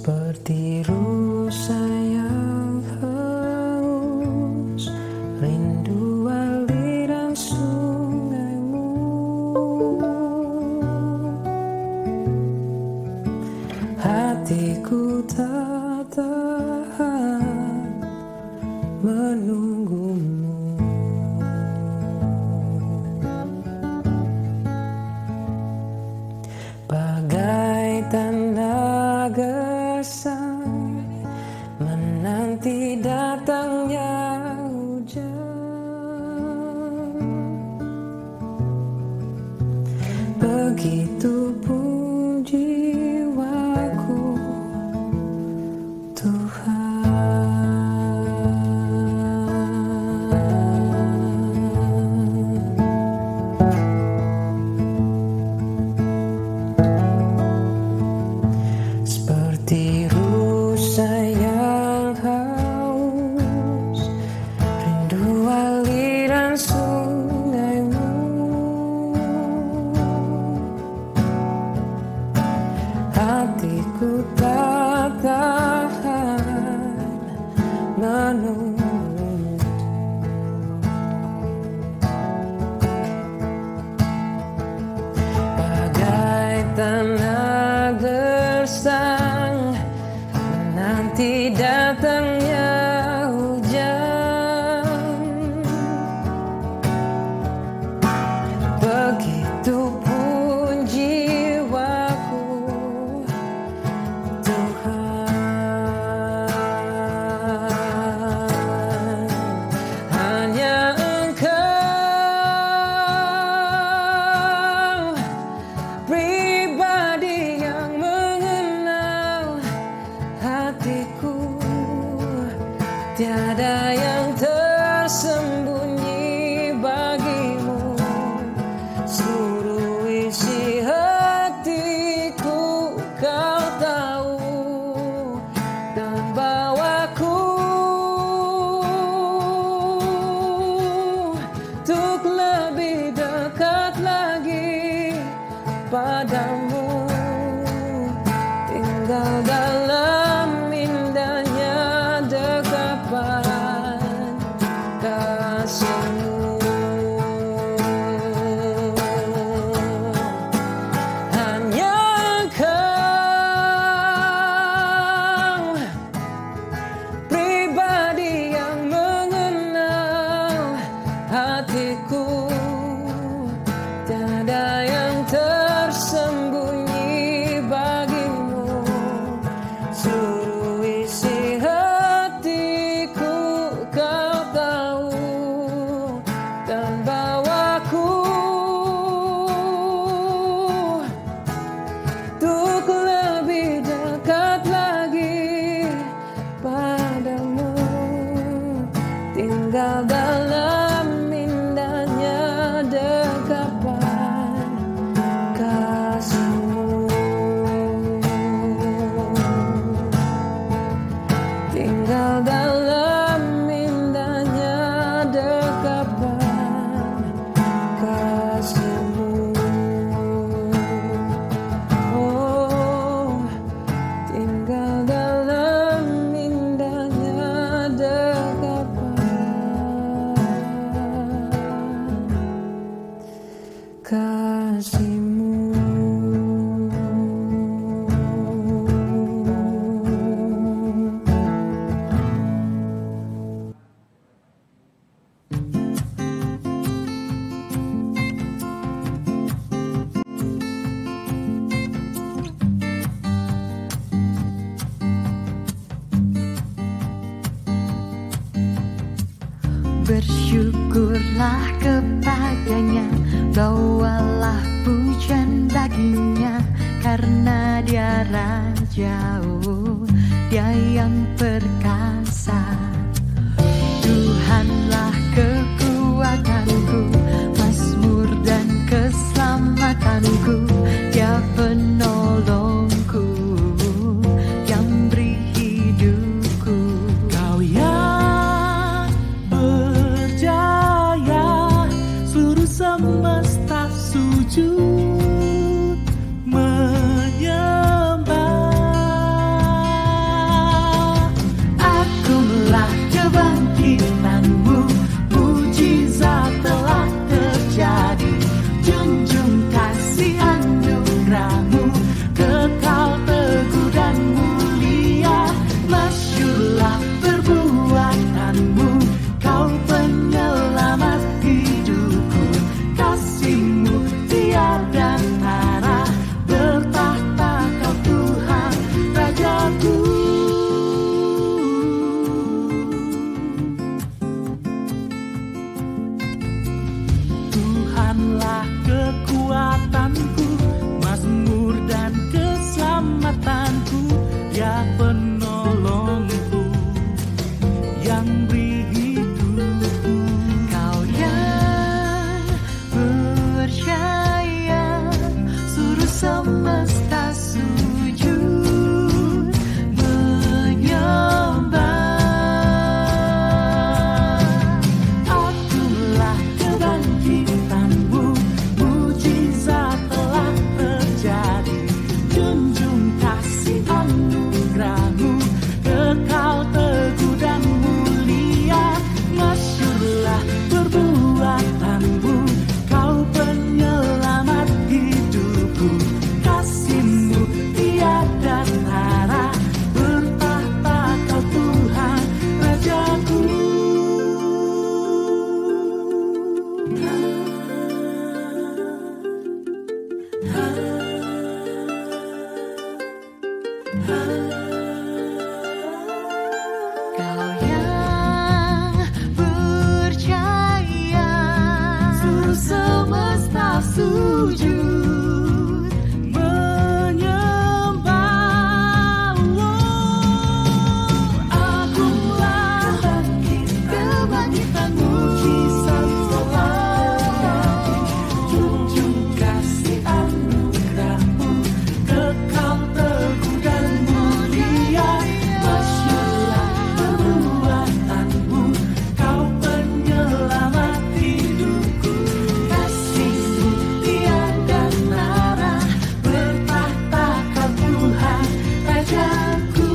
Seperti rusa yang haus, rindu aliran sungaimu. Hatiku tak tahan menunggumu. Bagai tanda gersang menanti datangnya hujan, begitupun jiwaku, seperti rusa yang haus, rindu aliran sungaimu. Hatiku tak tahan menunggu. Bagai tanah gersang menanti datangnya hujan, begitupun jiwaku, Tuhan. Hanya Engkau pribadi yang mengenal hatiku, tiada yang tersembunyi bagimu. Seluruh isi hatiku Kau tahu, dan bawaku untuk lebih dekat lagi padamu, tinggal dalam indahnya dekapan kasih-Mu. Hanya Engkau pribadi yang mengenal hatiku, tiada yang tersembunyi bagimu. Seluruh isi hatiku Kau tahu, dan bawaku untuk lebih dekat lagi padamu, tinggal dalam indahnya dekapan kasih-Mu. Tinggal dalam indahnya dekapan kasih-Mu. Oh, tinggal dalam indahnya dekapan kasih-Mu. Bersyukurlah kepadanya, bawalah pujian baginya, karena Dia Rajau, Dia yang perkasa. Tuhanlah kekuatanku, mazmur dan keselamatanku, Dia penolongku yang beri hidupku. Kau yang berjaya, seluruh semesta sujud menyembah. kekuatanku, Dia penolongku yang beri hidupku. Kau yang percaya, seluruh semesta sujud menyembah. Akulah kebangkitanmu, mujizat telah terjadi. Junjung kasih anugerahmu, kekal teguh dan mulia. Masyurlah perbuatanmu, kau penyelamat hidupku. Kasih-Mu tiada tara, bertahta Kau Tuhan Rajaku. Kau yang percaya, seluruh semesta sujud menyembah. Akulah kebangkitanmu, mujizat telah junjung kasih anugerahmu, kekal teguh dan mulia. Masyurlah perbuatanmu, Kau penyelamat hidupku. Kasih-Mu tiada tara, bertahta Kau Tuhan Rajaku.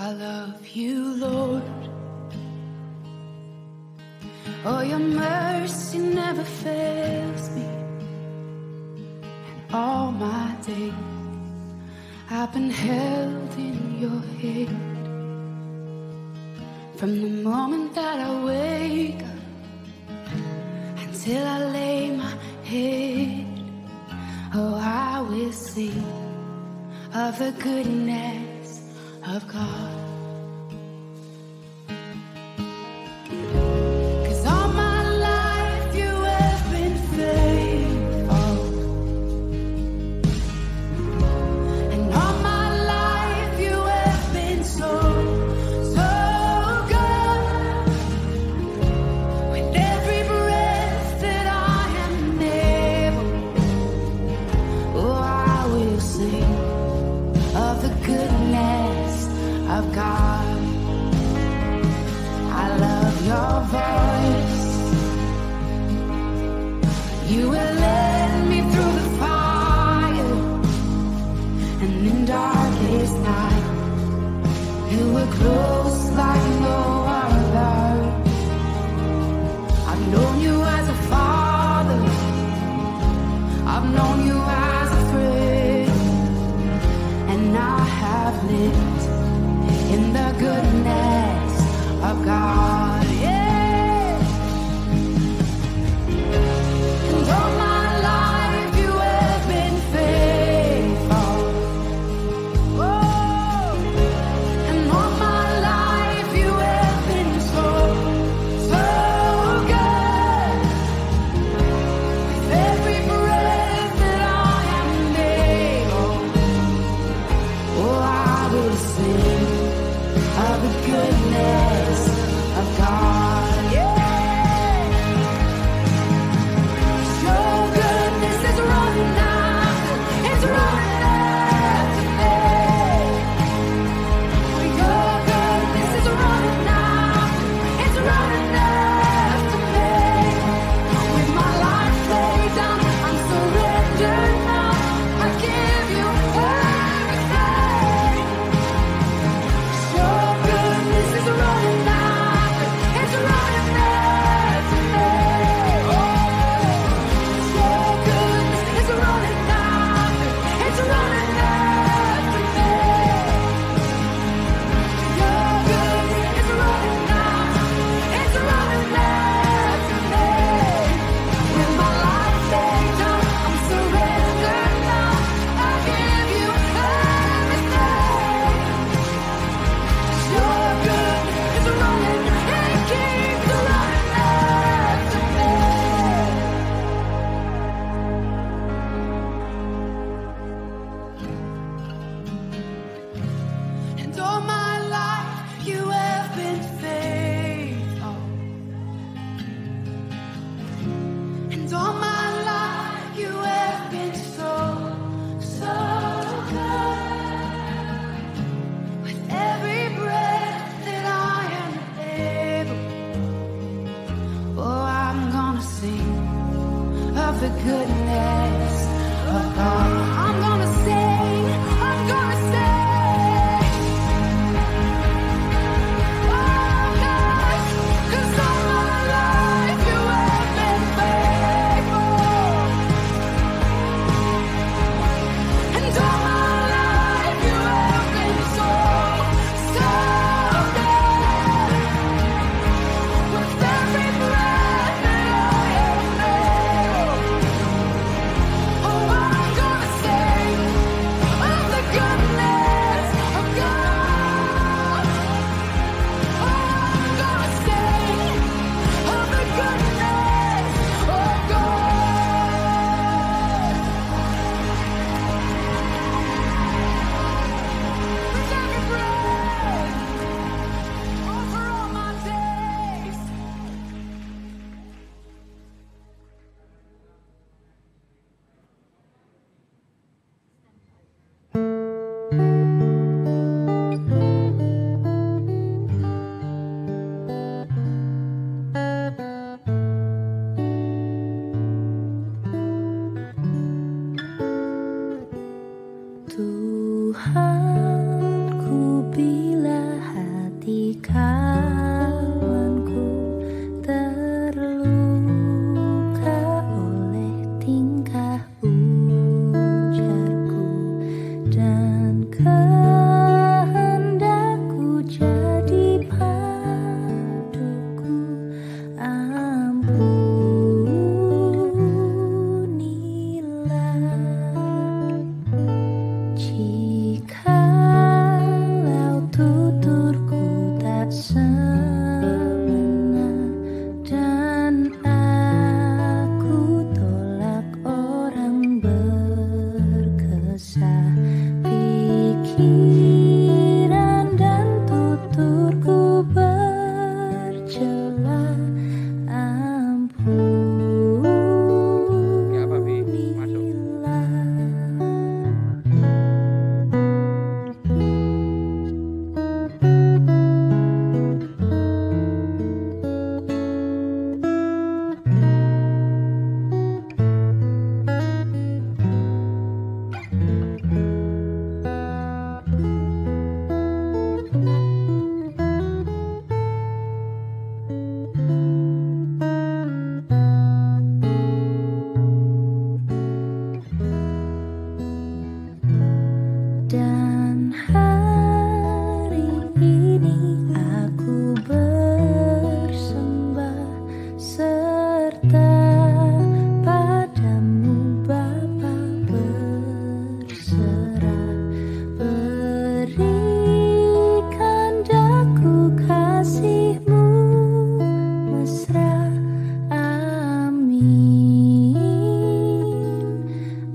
I love You, Lord. Oh, Your mercy never fails me. And all my days I've been held in Your hand. From the moment that I wake up until I lay my head, oh, I will sing of the goodness of God. 'Cause all my life You have been faithful, and all my life You have been so, so good. With every breath that I am able, oh, I will sing of the goodness of God. I love Your voice. You will lead me through the fire, and in darkest night You were close like no other. I've known You as a father, I've known You as a friend, and I have lived in the goodness of God. Yeah. And all my life You have been faithful. Oh. And all my life You have been so, so good. With every breath that I am able, oh, I will sing of the goodness of God. Yeah. Your goodness is running after, it's running after me. Your goodness is running after, it's running after me. With my life laid down, I'm surrendered now. I give You everything. Your goodness is running after, it's running Tuhanku, bila hati kawanku terluka oleh tingkah ujarku dan kehendakku jadi paduku, jikalau tuturku tak semena dan aku tolak orang berkesah, pikiran dan tuturku bercela, dan hari ini aku bersembah serta padamu Bapa, berserah, berikan daku kasih-Mu mesra. Amin,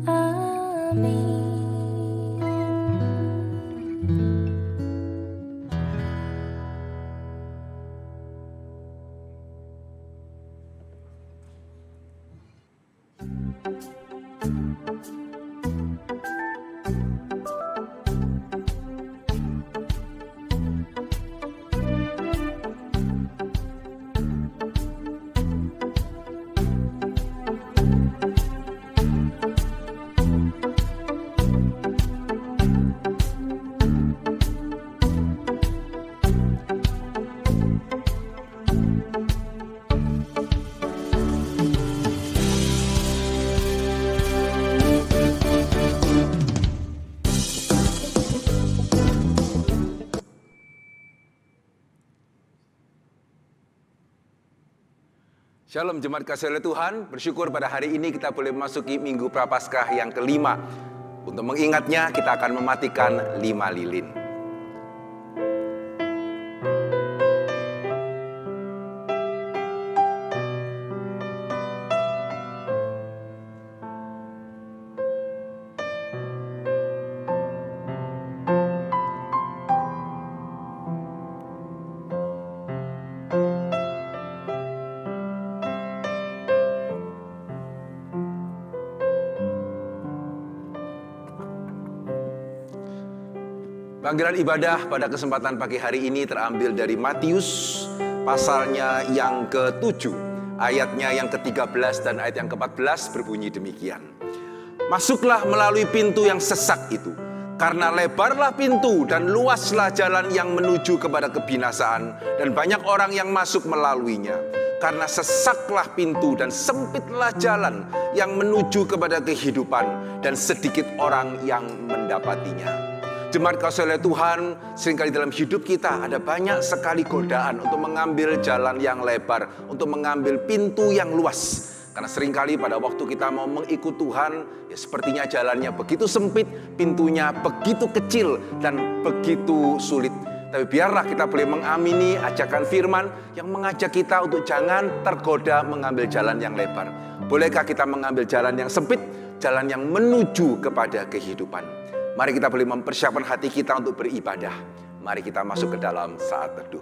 amin. Shalom Jemaat kasih oleh Tuhan, bersyukur pada hari ini kita boleh memasuki Minggu Prapaskah yang kelima. Untuk mengingatnya kita akan mematikan 5 lilin. Panggilan ibadah pada kesempatan pagi hari ini terambil dari Matius pasalnya yang ke-7, ayatnya yang ke-13 dan ayat yang ke-14 berbunyi demikian. Masuklah melalui pintu yang sesak itu, karena lebarlah pintu dan luaslah jalan yang menuju kepada kebinasaan, dan banyak orang yang masuk melaluinya. Karena sesaklah pintu dan sempitlah jalan yang menuju kepada kehidupan, dan sedikit orang yang mendapatinya. Jemaat kasih oleh Tuhan, seringkali dalam hidup kita ada banyak sekali godaan untuk mengambil jalan yang lebar, untuk mengambil pintu yang luas. Karena seringkali pada waktu kita mau mengikut Tuhan, ya sepertinya jalannya begitu sempit, pintunya begitu kecil dan begitu sulit. Tapi biarlah kita boleh mengamini ajakan firman yang mengajak kita untuk jangan tergoda mengambil jalan yang lebar. Bolehkah kita mengambil jalan yang sempit, jalan yang menuju kepada kehidupan? Mari kita boleh mempersiapkan hati kita untuk beribadah. Mari kita masuk ke dalam saat teduh.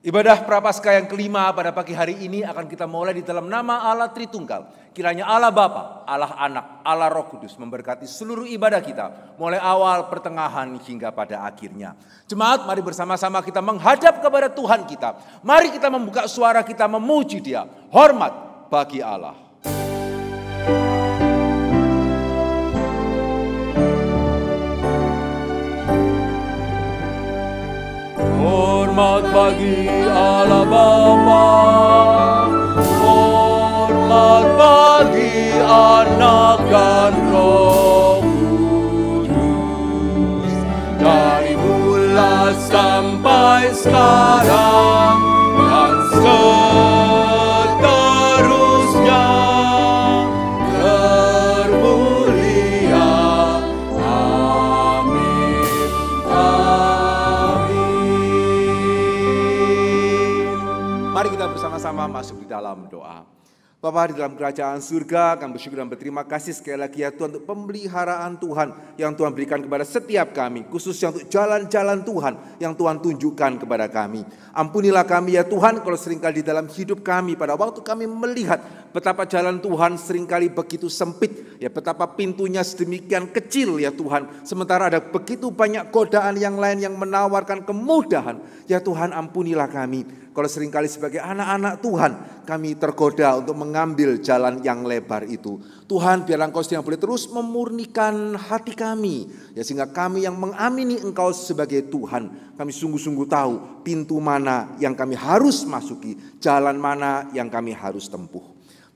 Ibadah Prapaskah yang kelima pada pagi hari ini akan kita mulai di dalam nama Allah Tritunggal. Kiranya Allah Bapa, Allah Anak, Allah Roh Kudus memberkati seluruh ibadah kita. Mulai awal, pertengahan, hingga pada akhirnya. Jemaat, mari bersama-sama kita menghadap kepada Tuhan kita. Mari kita membuka suara kita memuji Dia. Hormat bagi Allah. Hormat bagi Allah Bapa, hormat bagi Anak dan Roh Kudus, dari mula sampai sekarang dan seterusnya. Termulia, amin, Mari kita bersama-sama masuk di dalam doa. Bapa di dalam kerajaan surga, kami bersyukur dan berterima kasih sekali lagi ya Tuhan untuk pemeliharaan Tuhan yang Tuhan berikan kepada setiap kami, khususnya untuk jalan-jalan Tuhan yang Tuhan tunjukkan kepada kami. Ampunilah kami ya Tuhan kalau seringkali di dalam hidup kami pada waktu kami melihat betapa jalan Tuhan seringkali begitu sempit, ya betapa pintunya sedemikian kecil ya Tuhan. Sementara ada begitu banyak godaan yang lain yang menawarkan kemudahan. Ya Tuhan, ampunilah kami kalau seringkali sebagai anak-anak Tuhan kami tergoda untuk mengambil jalan yang lebar itu. Tuhan, biarlah Engkau yang boleh terus memurnikan hati kami, ya sehingga kami yang mengamini Engkau sebagai Tuhan, kami sungguh-sungguh tahu pintu mana yang kami harus masuki, jalan mana yang kami harus tempuh.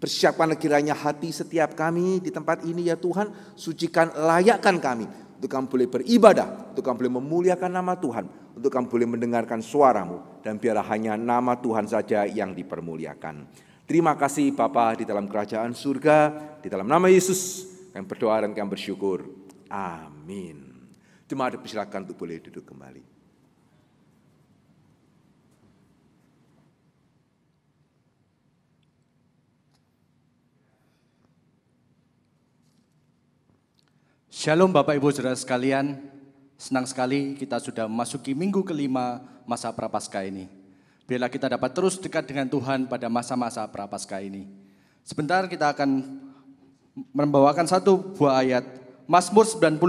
Persiapkanlah kiranya hati setiap kami di tempat ini ya Tuhan, sucikan, layakkan kami untuk kami boleh beribadah, untuk kami boleh memuliakan nama Tuhan, untuk kami boleh mendengarkan suara-Mu, dan biarlah hanya nama Tuhan saja yang dipermuliakan. Terima kasih Bapa di dalam kerajaan surga, di dalam nama Yesus kami berdoa dan kami bersyukur. Amin. Jemaat dipersilakan untuk boleh duduk kembali. Shalom Bapak Ibu Saudara sekalian, senang sekali kita sudah memasuki minggu kelima masa Prapaskah ini. Biarlah kita dapat terus dekat dengan Tuhan pada masa-masa Prapaskah ini. Sebentar kita akan membawakan satu buah ayat, Mazmur 95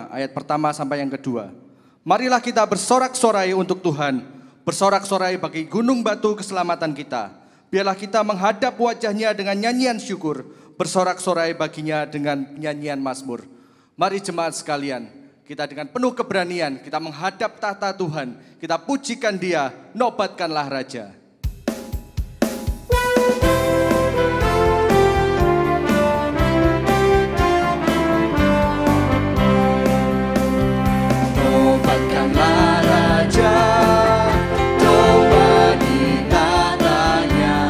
ayat pertama sampai yang kedua. Marilah kita bersorak-sorai untuk Tuhan, bersorak-sorai bagi gunung batu keselamatan kita. Biarlah kita menghadap wajahnya dengan nyanyian syukur, bersorak-sorai baginya dengan nyanyian mazmur. Mari jemaat sekalian, kita dengan penuh keberanian, kita menghadap tahta Tuhan, kita pujikan Dia, nobatkanlah Raja. Nobatkanlah Raja, domba di tahtanya,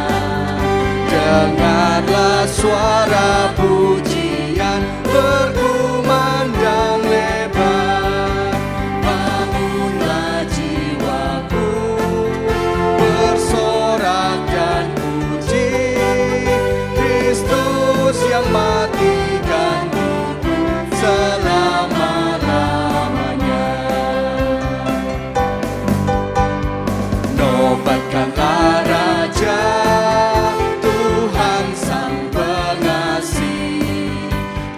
dengarlah suara pujian berkumandang lebar. Bangunlah jiwaku, bersorak dan puji Kristus yang mati dan hidup selama-lamanya. Nobatkanlah Raja, Tuhan Sang Pengasih,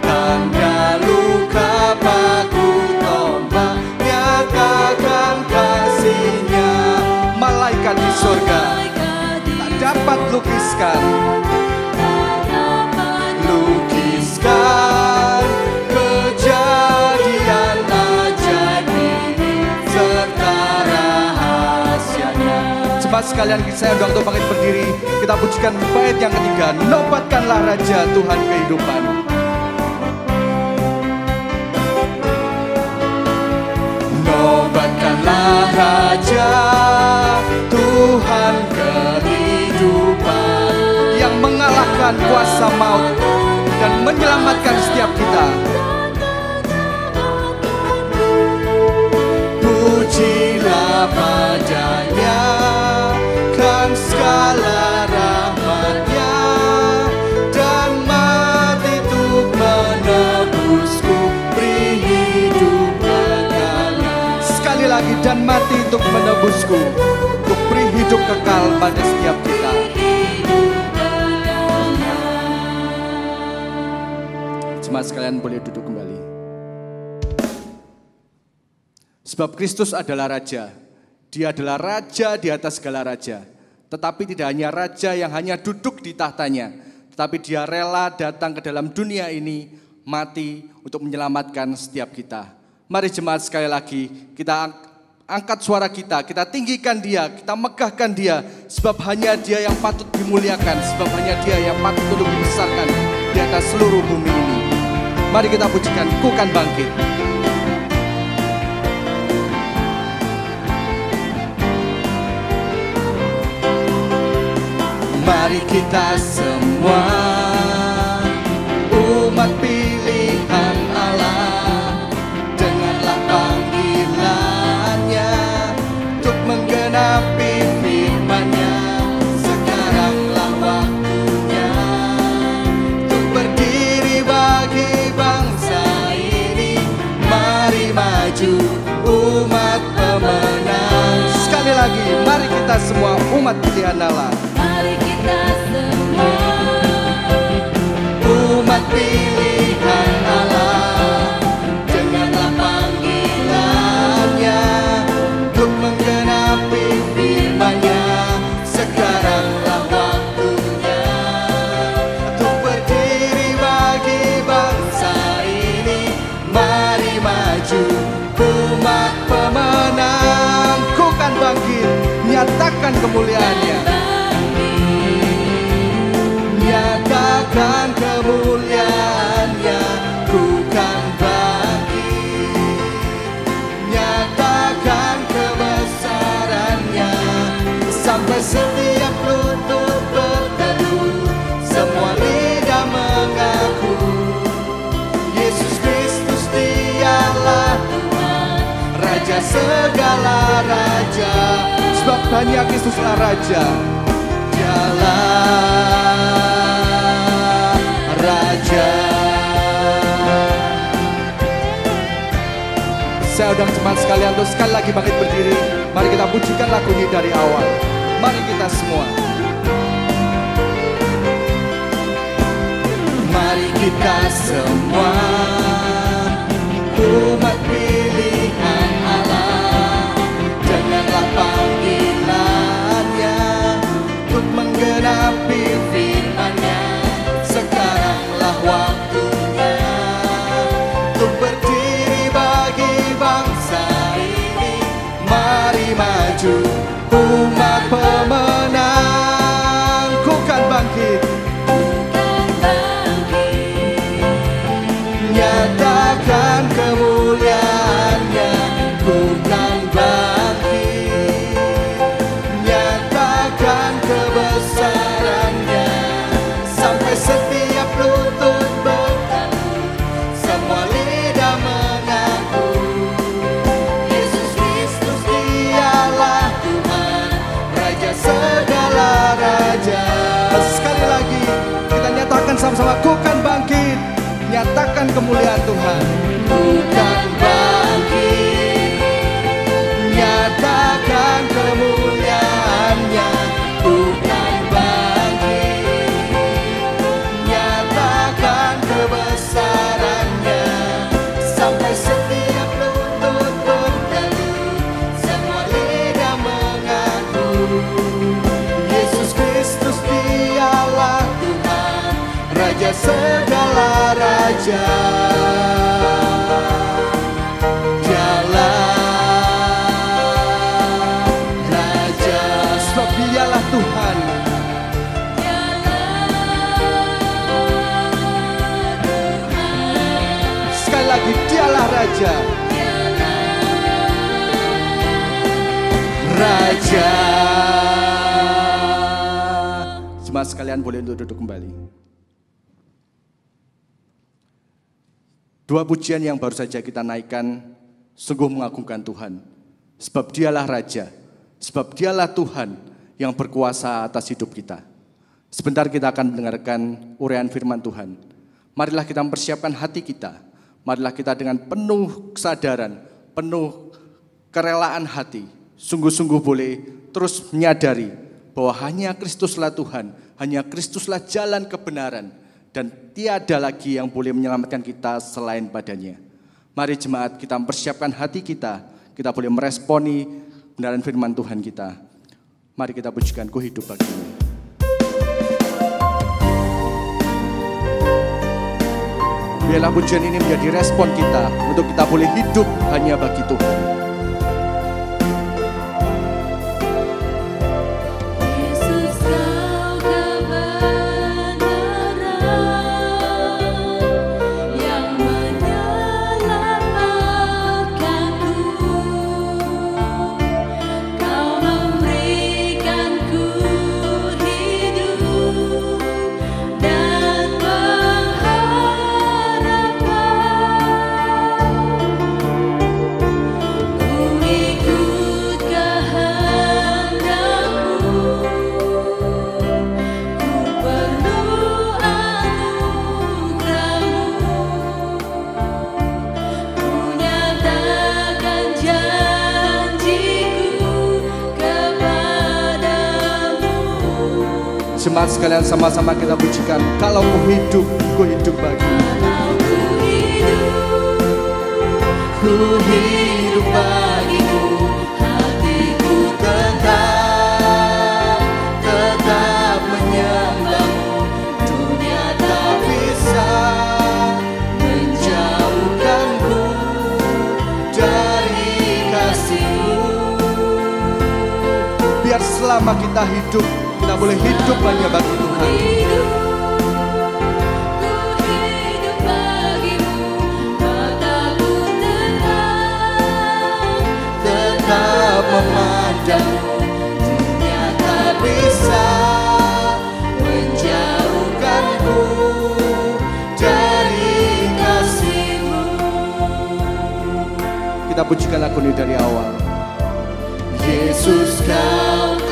tanda luka paku tombak, nyatakan kasih-Nya. Malaikat di surga tak dapat lukiskan kejadian ajaib ini serta rahasianya. Cepat sekalian saya undang untuk bangkit berdiri, kita pujikan bait yang ketiga, nobatkanlah Raja Tuhan kehidupan. Nobatkanlah Raja Tuhan kehidupan, yang mengalahkan kuasa maut dan menyelamatkan setiap kita. Pujilah Padanya, kan segala rahmat-Nya, dan mati untuk menebusku, beri hidup kekal. Sekali lagi, dan mati untuk menebusku, untuk beri hidup kekal pada setiap kita. Jemaat sekalian boleh duduk kembali. Sebab Kristus adalah Raja. Dia adalah Raja di atas segala raja. Tetapi tidak hanya Raja yang hanya duduk di tahtanya, tetapi Dia rela datang ke dalam dunia ini, mati untuk menyelamatkan setiap kita. Mari jemaat sekali lagi kita angkat suara kita tinggikan Dia, kita megahkan Dia. Sebab hanya Dia yang patut dimuliakan, sebab hanya Dia yang patut untuk dibesarkan di atas seluruh bumi ini. Mari kita pujikan, Ku kan bangkit. Mari kita semua umat pilihan Allah, dengarlah panggilannya untuk menggenapi firman-Nya. Sekaranglah waktunya untuk berdiri bagi bangsa ini. Mari maju umat pemenang. Sekali lagi, mari kita semua umat pilihan Allah. Mari kita semua umat pilihan Allah, dengarlah panggilannya untuk menggenapi firman-Nya. Sekaranglah waktunya untuk berdiri bagi bangsa ini. Mari maju umat pemenang. Ku kan bangkit, nyatakan kemuliaan-Nya. Nyatakan kemuliaan-Nya, ku kan bangkit. Nyatakan kebesaran-Nya, sampai setiap lutut berteduh, semua lidah mengaku Yesus Kristus Dialah Tuhan, Raja segala raja. Sebab hanya Kristuslah Raja. Dialah Raja. Saya undang jemaat sekalian untuk sekali lagi bangkit berdiri. Mari kita pujikan lagu ini dari awal. Mari kita semua. Mari kita semua umat pilihan Allah, dengarlah panggilan-Nya untuk menggenapi firman-Nya. Sekaranglah waktunya untuk berdiri bagi bangsa ini. Mari maju umat pemenang. Ku kan bangkit, nyatakan kemuliaan-Nya. Ku kan bangkit, nyatakan kebesaran-Nya, sampai setiap lutut berteduh, semua lidah mengaku Yesus Kristus Dialah Tuhan, Raja segala raja. Sekali lagi kita nyatakan sama-sama, ku kan bangkit, nyatakan kemuliaan Tuhan. Ku kan bangkit, nyatakan kemuliaan-Nya. Ku kan bangkit, nyatakan kebesaran-Nya, sampai setiap lutut berteduh, semua lidah mengaku Yesus Kristus Dialah Tuhan, Raja segala raja. Dialah Raja, sebab Dialah Tuhan. Sekali lagi, Dialah Raja. Raja. Jemaat sekalian boleh untuk duduk kembali. Dua pujian yang baru saja kita naikkan sungguh mengagungkan Tuhan. Sebab Dialah Raja, sebab Dialah Tuhan yang berkuasa atas hidup kita. Sebentar kita akan mendengarkan uraian firman Tuhan. Marilah kita mempersiapkan hati kita. Marilah kita dengan penuh kesadaran, penuh kerelaan hati, sungguh-sungguh boleh terus menyadari bahwa hanya Kristuslah Tuhan, hanya Kristuslah jalan kebenaran, dan tiada lagi yang boleh menyelamatkan kita selain padanya. Mari jemaat kita mempersiapkan hati kita boleh meresponi kebenaran firman Tuhan kita. Mari kita pujikan Ku hidup bagimu. Biarlah pujian ini menjadi respon kita untuk kita boleh hidup hanya bagi Tuhan. Jemaat sekalian, sama-sama kita pujikan. Kalau Ku hidup bagimu. Ku hidup bagimu, hatiku tetap menyembahmu. Dunia tak bisa menjauhkanku dari kasih-Mu. Biar selama kita hidup, kita boleh hidup hanya bagi Tuhan. Tetap memandangmu, dunia tak bisa menjauhkanku dari kasih-Mu. Kita pujikan lagu ini dari awal. Yesus, Kau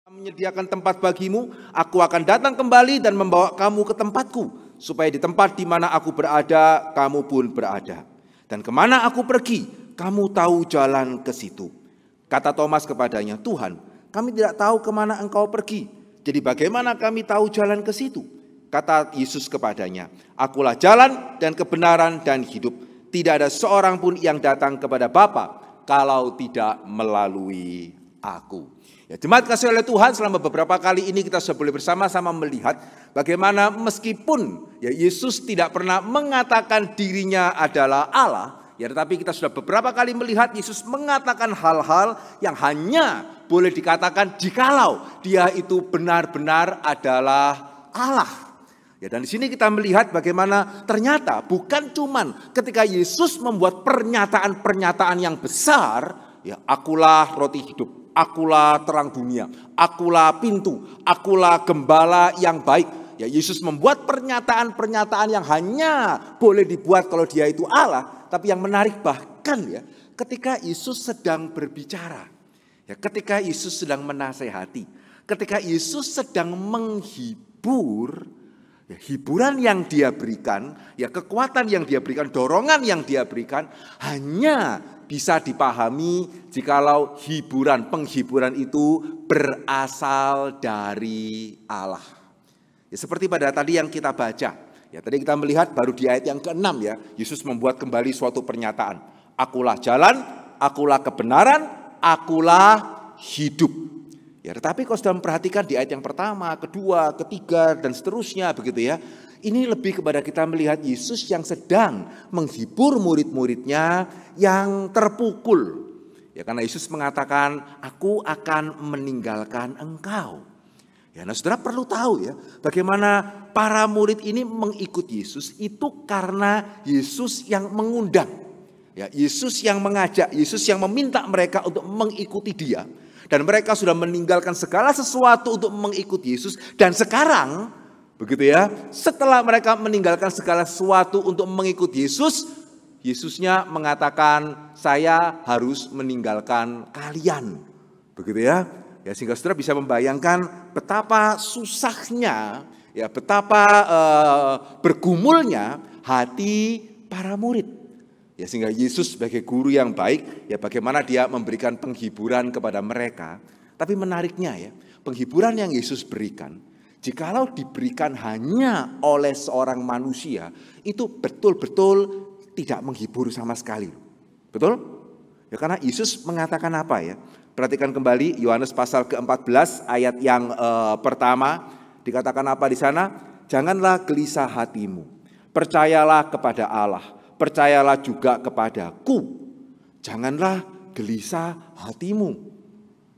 menyediakan tempat bagimu, aku akan datang kembali dan membawa kamu ke tempatku, supaya di tempat di mana aku berada, kamu pun berada. Dan kemana aku pergi, kamu tahu jalan ke situ. Kata Thomas kepadanya, Tuhan, kami tidak tahu kemana Engkau pergi, jadi bagaimana kami tahu jalan ke situ? Kata Yesus kepadanya, akulah jalan dan kebenaran dan hidup. Tidak ada seorang pun yang datang kepada Bapa kalau tidak melalui aku. Ya, jemaat kasih oleh Tuhan, selama beberapa kali ini kita sudah boleh bersama-sama melihat bagaimana meskipun ya Yesus tidak pernah mengatakan dirinya adalah Allah, ya tetapi kita sudah beberapa kali melihat Yesus mengatakan hal-hal yang hanya boleh dikatakan jikalau dia itu benar-benar adalah Allah. Ya, dan di sini kita melihat bagaimana ternyata bukan cuman ketika Yesus membuat pernyataan-pernyataan yang besar, ya akulah roti hidup, akulah terang dunia, akulah pintu, akulah gembala yang baik. Ya, Yesus membuat pernyataan-pernyataan yang hanya boleh dibuat kalau dia itu Allah. Tapi yang menarik bahkan ya, ketika Yesus sedang berbicara, ya, ketika Yesus sedang menasehati, ketika Yesus sedang menghibur, ya, hiburan yang dia berikan, ya kekuatan yang dia berikan, dorongan yang dia berikan hanya bisa dipahami jikalau penghiburan itu berasal dari Allah. Ya, seperti pada tadi yang kita baca. Ya, tadi kita melihat baru di ayat yang ke-6 ya, Yesus membuat kembali suatu pernyataan. Akulah jalan, akulah kebenaran, akulah hidup. Ya, tetapi kalau sudah memperhatikan di ayat yang pertama, kedua, ketiga, dan seterusnya begitu ya. Ini lebih kepada kita melihat Yesus yang sedang menghibur murid-muridnya yang terpukul. Ya, karena Yesus mengatakan, aku akan meninggalkan engkau. Ya, nah saudara perlu tahu ya, bagaimana para murid ini mengikut Yesus itu karena Yesus yang mengundang. Ya, Yesus yang mengajak, Yesus yang meminta mereka untuk mengikuti Dia. Dan mereka sudah meninggalkan segala sesuatu untuk mengikuti Yesus. Dan sekarang, begitu ya, setelah mereka meninggalkan segala sesuatu untuk mengikuti Yesus, Yesusnya mengatakan, saya harus meninggalkan kalian. Begitu ya. Ya, sehingga saudara bisa membayangkan betapa susahnya, ya, betapa bergumulnya hati para murid. Ya, sehingga Yesus sebagai guru yang baik, ya bagaimana dia memberikan penghiburan kepada mereka. Tapi menariknya ya, penghiburan yang Yesus berikan, jikalau diberikan hanya oleh seorang manusia, itu betul-betul tidak menghibur sama sekali. Betul? Ya, karena Yesus mengatakan apa ya? Perhatikan kembali Yohanes pasal ke-14 ayat yang pertama, dikatakan apa di sana? Janganlah gelisah hatimu, percayalah kepada Allah. Percayalah juga kepadaku. Janganlah gelisah hatimu.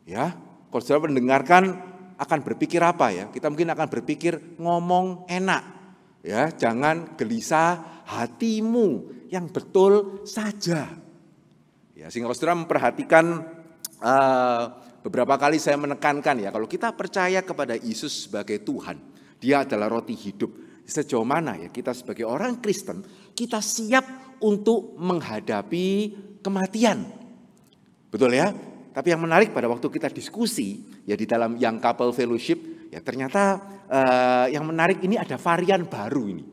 Ya, kalau saudara mendengarkan akan berpikir apa ya? Kita mungkin akan berpikir ngomong enak. Ya, jangan gelisah hatimu, yang betul saja. Ya, sehingga kalau saudara memperhatikan beberapa kali saya menekankan ya, kalau kita percaya kepada Yesus sebagai Tuhan, Dia adalah roti hidup. Sejauh mana ya kita sebagai orang Kristen, kita siap untuk menghadapi kematian. Betul ya? Tapi yang menarik pada waktu kita diskusi ya di dalam Young Couple Fellowship, ya ternyata yang menarik ini ada varian baru ini.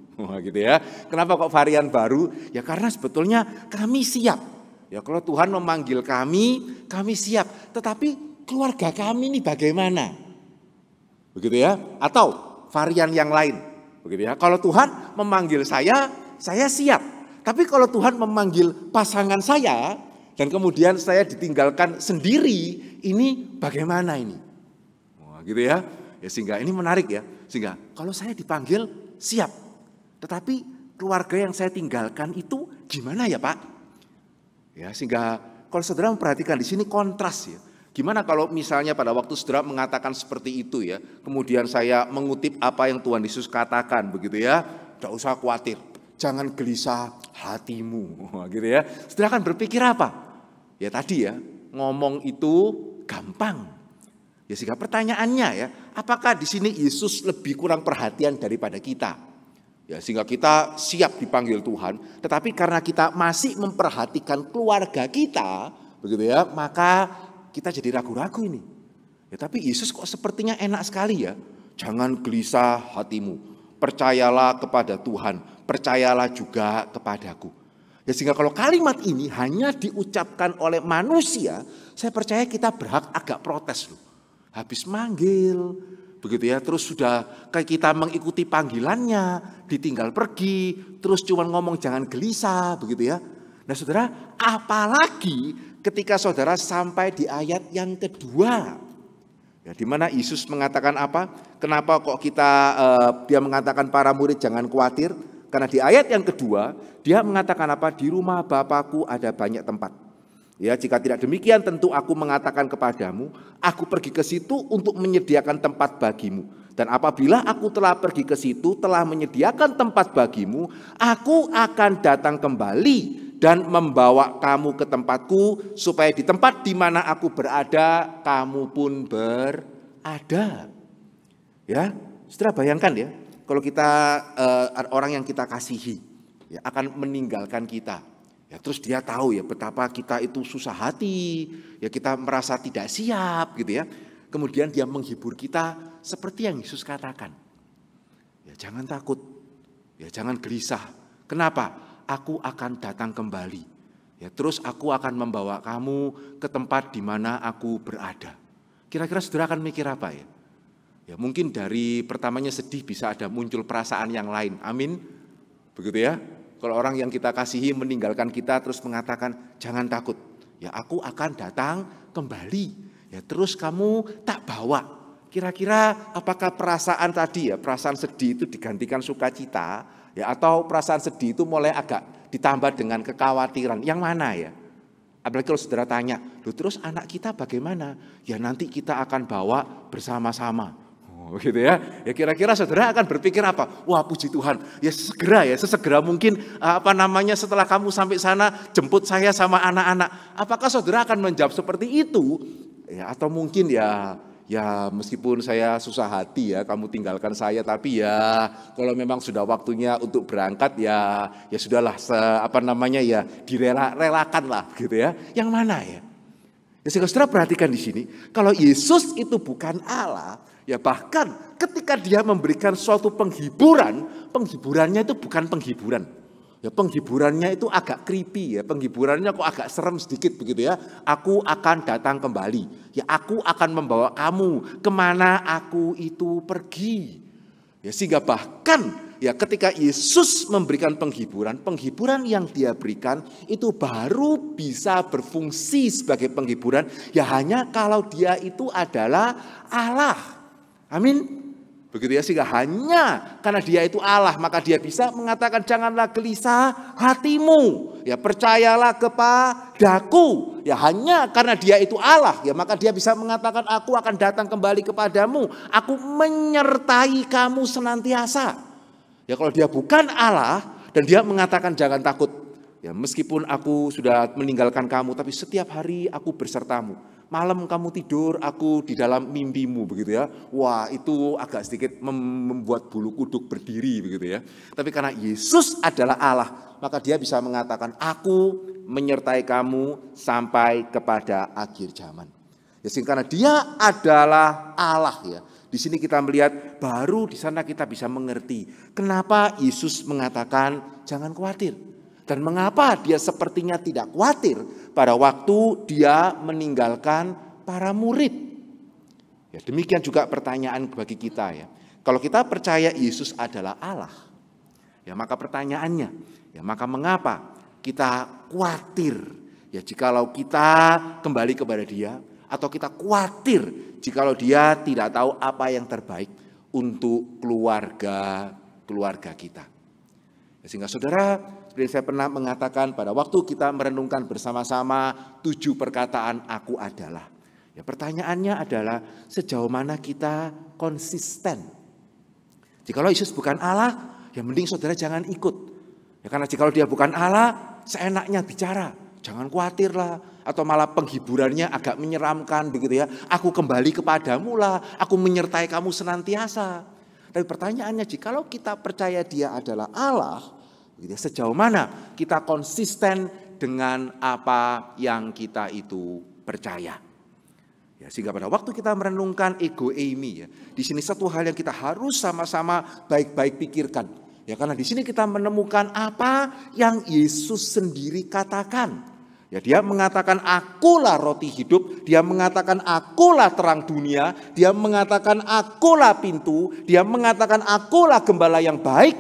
Gitu ya. Kenapa kok varian baru? Ya karena sebetulnya kami siap. Ya kalau Tuhan memanggil kami siap. Tetapi keluarga kami ini bagaimana? Begitu ya? Atau varian yang lain. Begitu ya. Kalau Tuhan memanggil saya siap. Tapi kalau Tuhan memanggil pasangan saya dan kemudian saya ditinggalkan sendiri, ini bagaimana ini? Wah, gitu ya. Ya sehingga ini menarik ya. Sehingga kalau saya dipanggil siap. Tetapi keluarga yang saya tinggalkan itu gimana ya, Pak? Ya, sehingga kalau saudara memperhatikan di sini kontras ya. Gimana kalau misalnya pada waktu saudara mengatakan seperti itu ya, kemudian saya mengutip apa yang Tuhan Yesus katakan begitu ya, tidak usah khawatir, jangan gelisah hatimu, gitu ya. Saudara akan berpikir apa? Ya tadi ya, ngomong itu gampang. Ya sehingga pertanyaannya ya, apakah di sini Yesus lebih kurang perhatian daripada kita? Ya sehingga kita siap dipanggil Tuhan, tetapi karena kita masih memperhatikan keluarga kita, begitu ya, maka kita jadi ragu-ragu ini. Ya tapi Yesus kok sepertinya enak sekali ya. Jangan gelisah hatimu. Percayalah kepada Tuhan. Percayalah juga kepadaku. Ya sehingga kalau kalimat ini hanya diucapkan oleh manusia, saya percaya kita berhak agak protes loh. Habis manggil, begitu ya, terus sudah kayak kita mengikuti panggilannya, ditinggal pergi, terus cuma ngomong jangan gelisah, begitu ya. Nah saudara, apalagi ketika saudara sampai di ayat yang kedua, ya, di mana Yesus mengatakan apa? Kenapa kok dia mengatakan para murid jangan khawatir? Karena di ayat yang kedua dia mengatakan apa? Di rumah Bapakku ada banyak tempat. Ya, jika tidak demikian tentu aku mengatakan kepadamu, aku pergi ke situ untuk menyediakan tempat bagimu. Dan apabila aku telah pergi ke situ, telah menyediakan tempat bagimu, aku akan datang kembali dan membawa kamu ke tempatku, supaya di tempat di mana aku berada, kamu pun berada. Ya, saudara bayangkan ya, kalau kita orang yang kita kasihi, ya akan meninggalkan kita. Ya, terus dia tahu ya betapa kita itu susah hati, ya kita merasa tidak siap gitu ya. Kemudian dia menghibur kita seperti yang Yesus katakan. Ya jangan takut, ya jangan gelisah. Kenapa? Aku akan datang kembali. Ya terus aku akan membawa kamu ke tempat di mana aku berada. Kira-kira saudara akan mikir apa ya? Ya mungkin dari pertamanya sedih bisa ada muncul perasaan yang lain. Amin. Begitu ya. Kalau orang yang kita kasihi meninggalkan kita terus mengatakan jangan takut. Ya aku akan datang kembali. Ya terus kamu tak bawa. Kira-kira apakah perasaan tadi ya, perasaan sedih itu digantikan sukacita, ya atau perasaan sedih itu mulai agak ditambah dengan kekhawatiran. Yang mana ya? Apalagi kalau saudara tanya, loh terus anak kita bagaimana? Ya nanti kita akan bawa bersama-sama. gitu ya. Ya kira-kira saudara akan berpikir apa? Wah, puji Tuhan, ya sesegera mungkin setelah kamu sampai sana jemput saya sama anak-anak. Apakah saudara akan menjawab seperti itu? Ya, atau mungkin ya meskipun saya susah hati ya kamu tinggalkan saya, tapi ya kalau memang sudah waktunya untuk berangkat ya sudahlah direlakan lah gitu ya. Yang mana ya? Ya, saudara perhatikan di sini, kalau Yesus itu bukan Allah, ya bahkan ketika dia memberikan suatu penghiburannya itu bukan penghiburan. Ya penghiburannya itu agak creepy ya, penghiburannya kok agak serem sedikit begitu ya. Aku akan datang kembali, ya aku akan membawa kamu kemana aku itu pergi. Ya sehingga bahkan ya ketika Yesus memberikan penghiburan yang dia berikan itu baru bisa berfungsi sebagai penghiburan ya hanya kalau dia itu adalah Allah. Amin. Begitu ya, sehingga hanya karena dia itu Allah maka dia bisa mengatakan janganlah gelisah hatimu, ya percayalah kepadaku. Ya hanya karena dia itu Allah ya maka dia bisa mengatakan aku akan datang kembali kepadamu, aku menyertai kamu senantiasa. Ya kalau dia bukan Allah dan dia mengatakan jangan takut, ya meskipun aku sudah meninggalkan kamu tapi setiap hari aku bersertamu. Malam kamu tidur, aku di dalam mimpimu begitu ya. Wah, itu agak sedikit membuat bulu kuduk berdiri begitu ya. Tapi karena Yesus adalah Allah, maka dia bisa mengatakan aku menyertai kamu sampai kepada akhir zaman. Ya, karena dia adalah Allah ya. Di sini kita melihat baru di sana kita bisa mengerti kenapa Yesus mengatakan jangan khawatir. Dan mengapa dia sepertinya tidak khawatir pada waktu dia meninggalkan para murid. Ya, demikian juga pertanyaan bagi kita ya. Kalau kita percaya Yesus adalah Allah, ya maka pertanyaannya, ya maka mengapa kita khawatir? Ya jikalau kita kembali kepada dia, atau kita khawatir jikalau dia tidak tahu apa yang terbaik untuk keluarga kita. Ya, sehingga saudara, seperti saya pernah mengatakan pada waktu kita merenungkan bersama-sama 7 perkataan aku adalah. Ya, pertanyaannya adalah sejauh mana kita konsisten. Jikalau Yesus bukan Allah, ya mending saudara jangan ikut. Ya, karena jikalau dia bukan Allah, seenaknya bicara, jangan khawatirlah. Atau malah penghiburannya agak menyeramkan begitu ya. Aku kembali kepadamu lah, aku menyertai kamu senantiasa. Tapi pertanyaannya jikalau kita percaya dia adalah Allah, sejauh mana kita konsisten dengan apa yang kita itu percaya. Ya, sehingga pada waktu kita merenungkan ego eimi ya, di sini satu hal yang kita harus sama-sama baik-baik pikirkan. Ya, karena di sini kita menemukan apa yang Yesus sendiri katakan. Ya, dia mengatakan akulah roti hidup, dia mengatakan akulah terang dunia, dia mengatakan akulah pintu, dia mengatakan akulah gembala yang baik.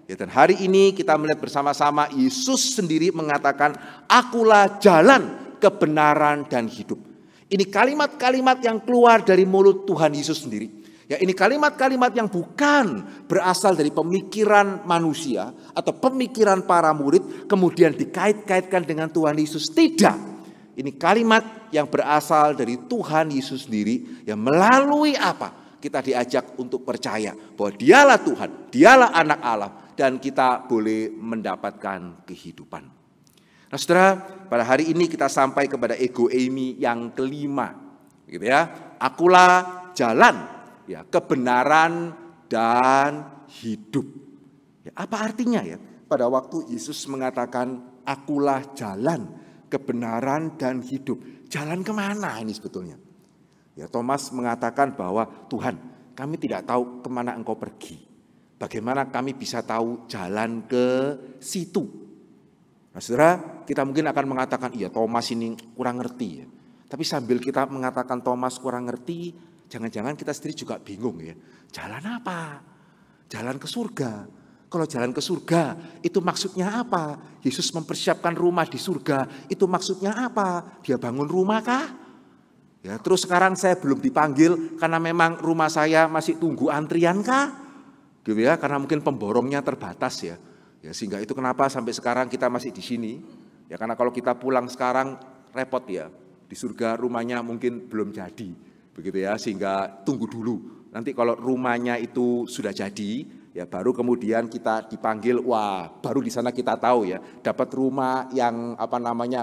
Ya, dan hari ini kita melihat bersama-sama Yesus sendiri mengatakan akulah jalan, kebenaran dan hidup. Ini kalimat-kalimat yang keluar dari mulut Tuhan Yesus sendiri. Ya, ini kalimat-kalimat yang bukan berasal dari pemikiran manusia atau pemikiran para murid kemudian dikait-kaitkan dengan Tuhan Yesus. Tidak. Ini kalimat yang berasal dari Tuhan Yesus sendiri yang melalui apa? Kita diajak untuk percaya bahwa dialah Tuhan, dialah anak Allah. Dan kita boleh mendapatkan kehidupan. Nah saudara, pada hari ini kita sampai kepada ego eimi yang kelima. Gitu ya. Akulah jalan, ya, kebenaran dan hidup. Ya, apa artinya ya? Pada waktu Yesus mengatakan akulah jalan, kebenaran dan hidup. Jalan kemana ini sebetulnya? Ya, Thomas mengatakan bahwa Tuhan, kami tidak tahu kemana engkau pergi. Bagaimana kami bisa tahu jalan ke situ? Nah saudara, kita mungkin akan mengatakan, iya Thomas ini kurang ngerti ya. Tapi sambil kita mengatakan Thomas kurang ngerti, jangan-jangan kita sendiri juga bingung ya. Jalan apa? Jalan ke surga. Kalau jalan ke surga, itu maksudnya apa? Yesus mempersiapkan rumah di surga, itu maksudnya apa? Dia bangun rumah kah? Ya, terus sekarang saya belum dipanggil karena memang rumah saya masih tunggu antrian kah? Gitu ya, karena mungkin pemborongnya terbatas ya. Ya, sehingga itu kenapa sampai sekarang kita masih di sini. Ya, karena kalau kita pulang sekarang repot ya. Di surga rumahnya mungkin belum jadi. Begitu ya, sehingga tunggu dulu nanti kalau rumahnya itu sudah jadi, ya baru kemudian kita dipanggil, wah baru di sana kita tahu ya, dapat rumah yang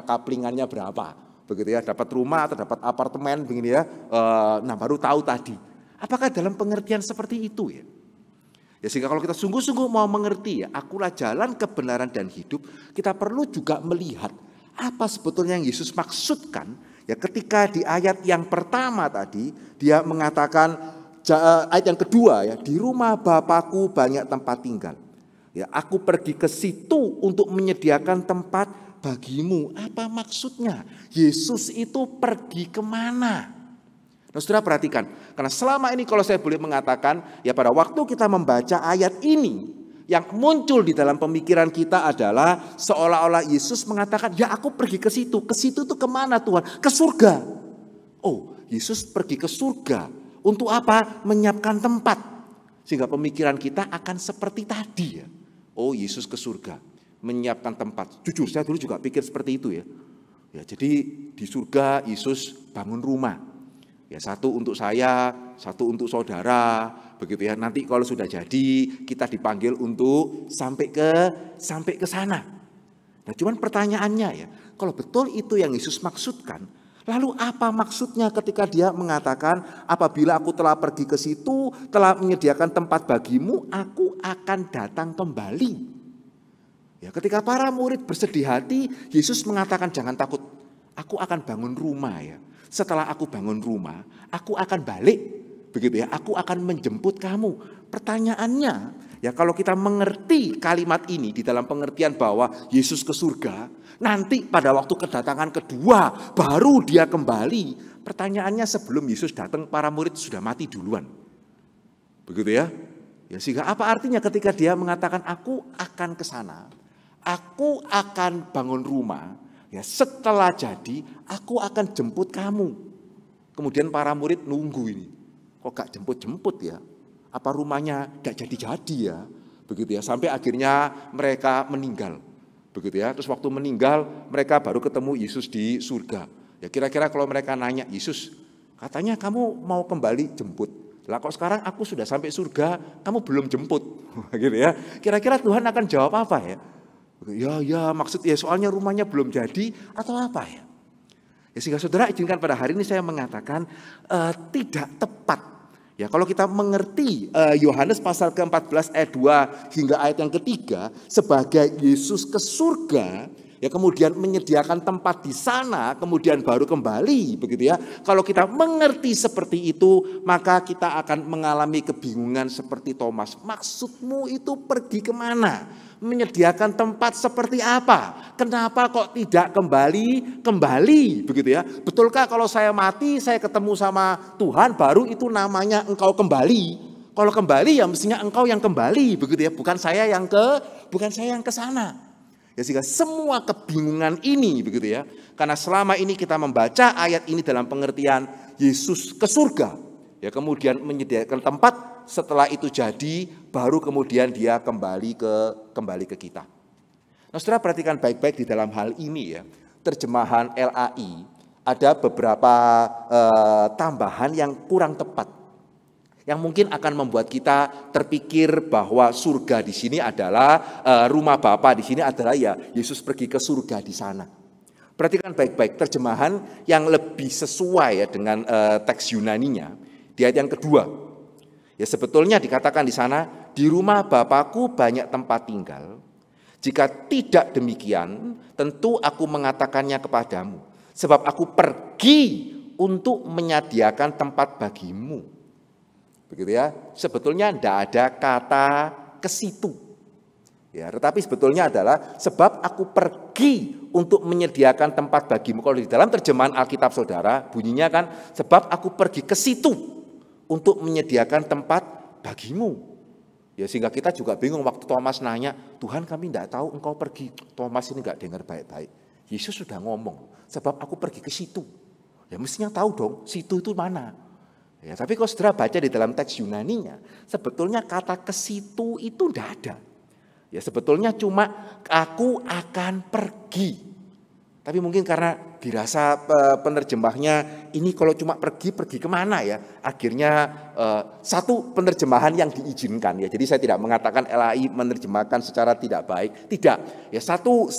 kaplingannya berapa, begitu ya, dapat rumah atau dapat apartemen begini ya, nah baru tahu tadi. Apakah dalam pengertian seperti itu ya? Ya sehingga kalau kita sungguh-sungguh mau mengerti ya, akulah jalan, kebenaran dan hidup, kita perlu juga melihat apa sebetulnya yang Yesus maksudkan ya ketika di ayat yang pertama tadi dia mengatakan, ayat yang kedua ya, di rumah Bapakku banyak tempat tinggal. Ya, aku pergi ke situ untuk menyediakan tempat bagimu. Apa maksudnya? Yesus itu pergi kemana? Nah, saudara perhatikan, karena selama ini kalau saya boleh mengatakan, ya pada waktu kita membaca ayat ini, yang muncul di dalam pemikiran kita adalah seolah-olah Yesus mengatakan, ya aku pergi ke situ itu kemana Tuhan? Ke surga. Oh, Yesus pergi ke surga, untuk apa? Menyiapkan tempat. Sehingga pemikiran kita akan seperti tadi ya. Oh, Yesus ke surga, menyiapkan tempat. Jujur saya dulu juga pikir seperti itu ya. Ya, jadi di surga Yesus bangun rumah. Ya, satu untuk saya, satu untuk saudara, begitu ya. Nanti kalau sudah jadi, kita dipanggil untuk sampai ke sana. Nah, cuman pertanyaannya ya, kalau betul itu yang Yesus maksudkan, lalu apa maksudnya ketika dia mengatakan, apabila aku telah pergi ke situ, telah menyediakan tempat bagimu, aku akan datang kembali. Ya, ketika para murid bersedih hati, Yesus mengatakan jangan takut, aku akan bangun rumah ya. Setelah aku bangun rumah, aku akan balik, begitu ya. Aku akan menjemput kamu. Pertanyaannya, ya kalau kita mengerti kalimat ini di dalam pengertian bahwa Yesus ke surga, nanti pada waktu kedatangan kedua baru dia kembali. Pertanyaannya sebelum Yesus datang para murid sudah mati duluan, begitu ya. Ya sehingga apa artinya ketika dia mengatakan aku akan ke sana, aku akan bangun rumah. Ya, setelah jadi, aku akan jemput kamu. Kemudian para murid nunggu ini. Kok gak jemput-jemput ya? Apa rumahnya gak jadi-jadi ya? Begitu ya, sampai akhirnya mereka meninggal. Begitu ya, terus waktu meninggal, mereka baru ketemu Yesus di surga. Ya kira-kira kalau mereka nanya, Yesus, katanya kamu mau kembali jemput. Lah kok sekarang aku sudah sampai surga, kamu belum jemput. Gitu ya. Kira-kira Tuhan akan jawab apa ya? Ya maksud ya soalnya rumahnya belum jadi atau apa ya? Ya sehingga saudara izinkan pada hari ini saya mengatakan tidak tepat. Ya kalau kita mengerti Yohanes pasal ke-14 ayat 2 hingga ayat yang ketiga sebagai Yesus ke surga, ya kemudian menyediakan tempat di sana, kemudian baru kembali, begitu ya. Kalau kita mengerti seperti itu, maka kita akan mengalami kebingungan seperti Thomas. Maksudmu itu pergi kemana? Menyediakan tempat seperti apa? Kenapa kok tidak kembali, begitu ya? Betulkah kalau saya mati, saya ketemu sama Tuhan, baru itu namanya engkau kembali? Kalau kembali ya mestinya engkau yang kembali, begitu ya? Bukan saya yang ke sana. Ya sehingga semua kebingungan ini, begitu ya? Karena selama ini kita membaca ayat ini dalam pengertian Yesus ke surga, ya kemudian menyediakan tempat. Setelah itu jadi, baru kemudian dia kembali ke kita. Nah, saudara perhatikan baik-baik di dalam hal ini ya. Terjemahan LAI ada beberapa tambahan yang kurang tepat, yang mungkin akan membuat kita terpikir bahwa surga di sini adalah rumah Bapa di sini adalah ya Yesus pergi ke surga di sana. Perhatikan baik-baik terjemahan yang lebih sesuai ya dengan teks Yunaninya di ayat yang kedua. Ya sebetulnya dikatakan di sana, di rumah Bapakku banyak tempat tinggal. Jika tidak demikian, tentu aku mengatakannya kepadamu. Sebab aku pergi untuk menyediakan tempat bagimu. Begitu ya, sebetulnya tidak ada kata ke situ. Ya, tetapi sebetulnya adalah sebab aku pergi untuk menyediakan tempat bagimu. Kalau di dalam terjemahan Alkitab saudara, bunyinya kan, sebab aku pergi ke situ. Untuk menyediakan tempat bagimu. Ya sehingga kita juga bingung waktu Thomas nanya, Tuhan kami tidak tahu engkau pergi. Thomas ini enggak dengar baik-baik. Yesus sudah ngomong, sebab aku pergi ke situ. Ya mestinya tahu dong, situ itu mana. Ya tapi kalau saudara baca di dalam teks Yunaninya, sebetulnya kata ke situ itu tidak ada. Ya sebetulnya cuma aku akan pergi. Tapi mungkin karena dirasa penerjemahnya ini kalau cuma pergi kemana ya? Akhirnya satu penerjemahan yang diizinkan ya. Jadi saya tidak mengatakan LAI menerjemahkan secara tidak baik, tidak. Ya satu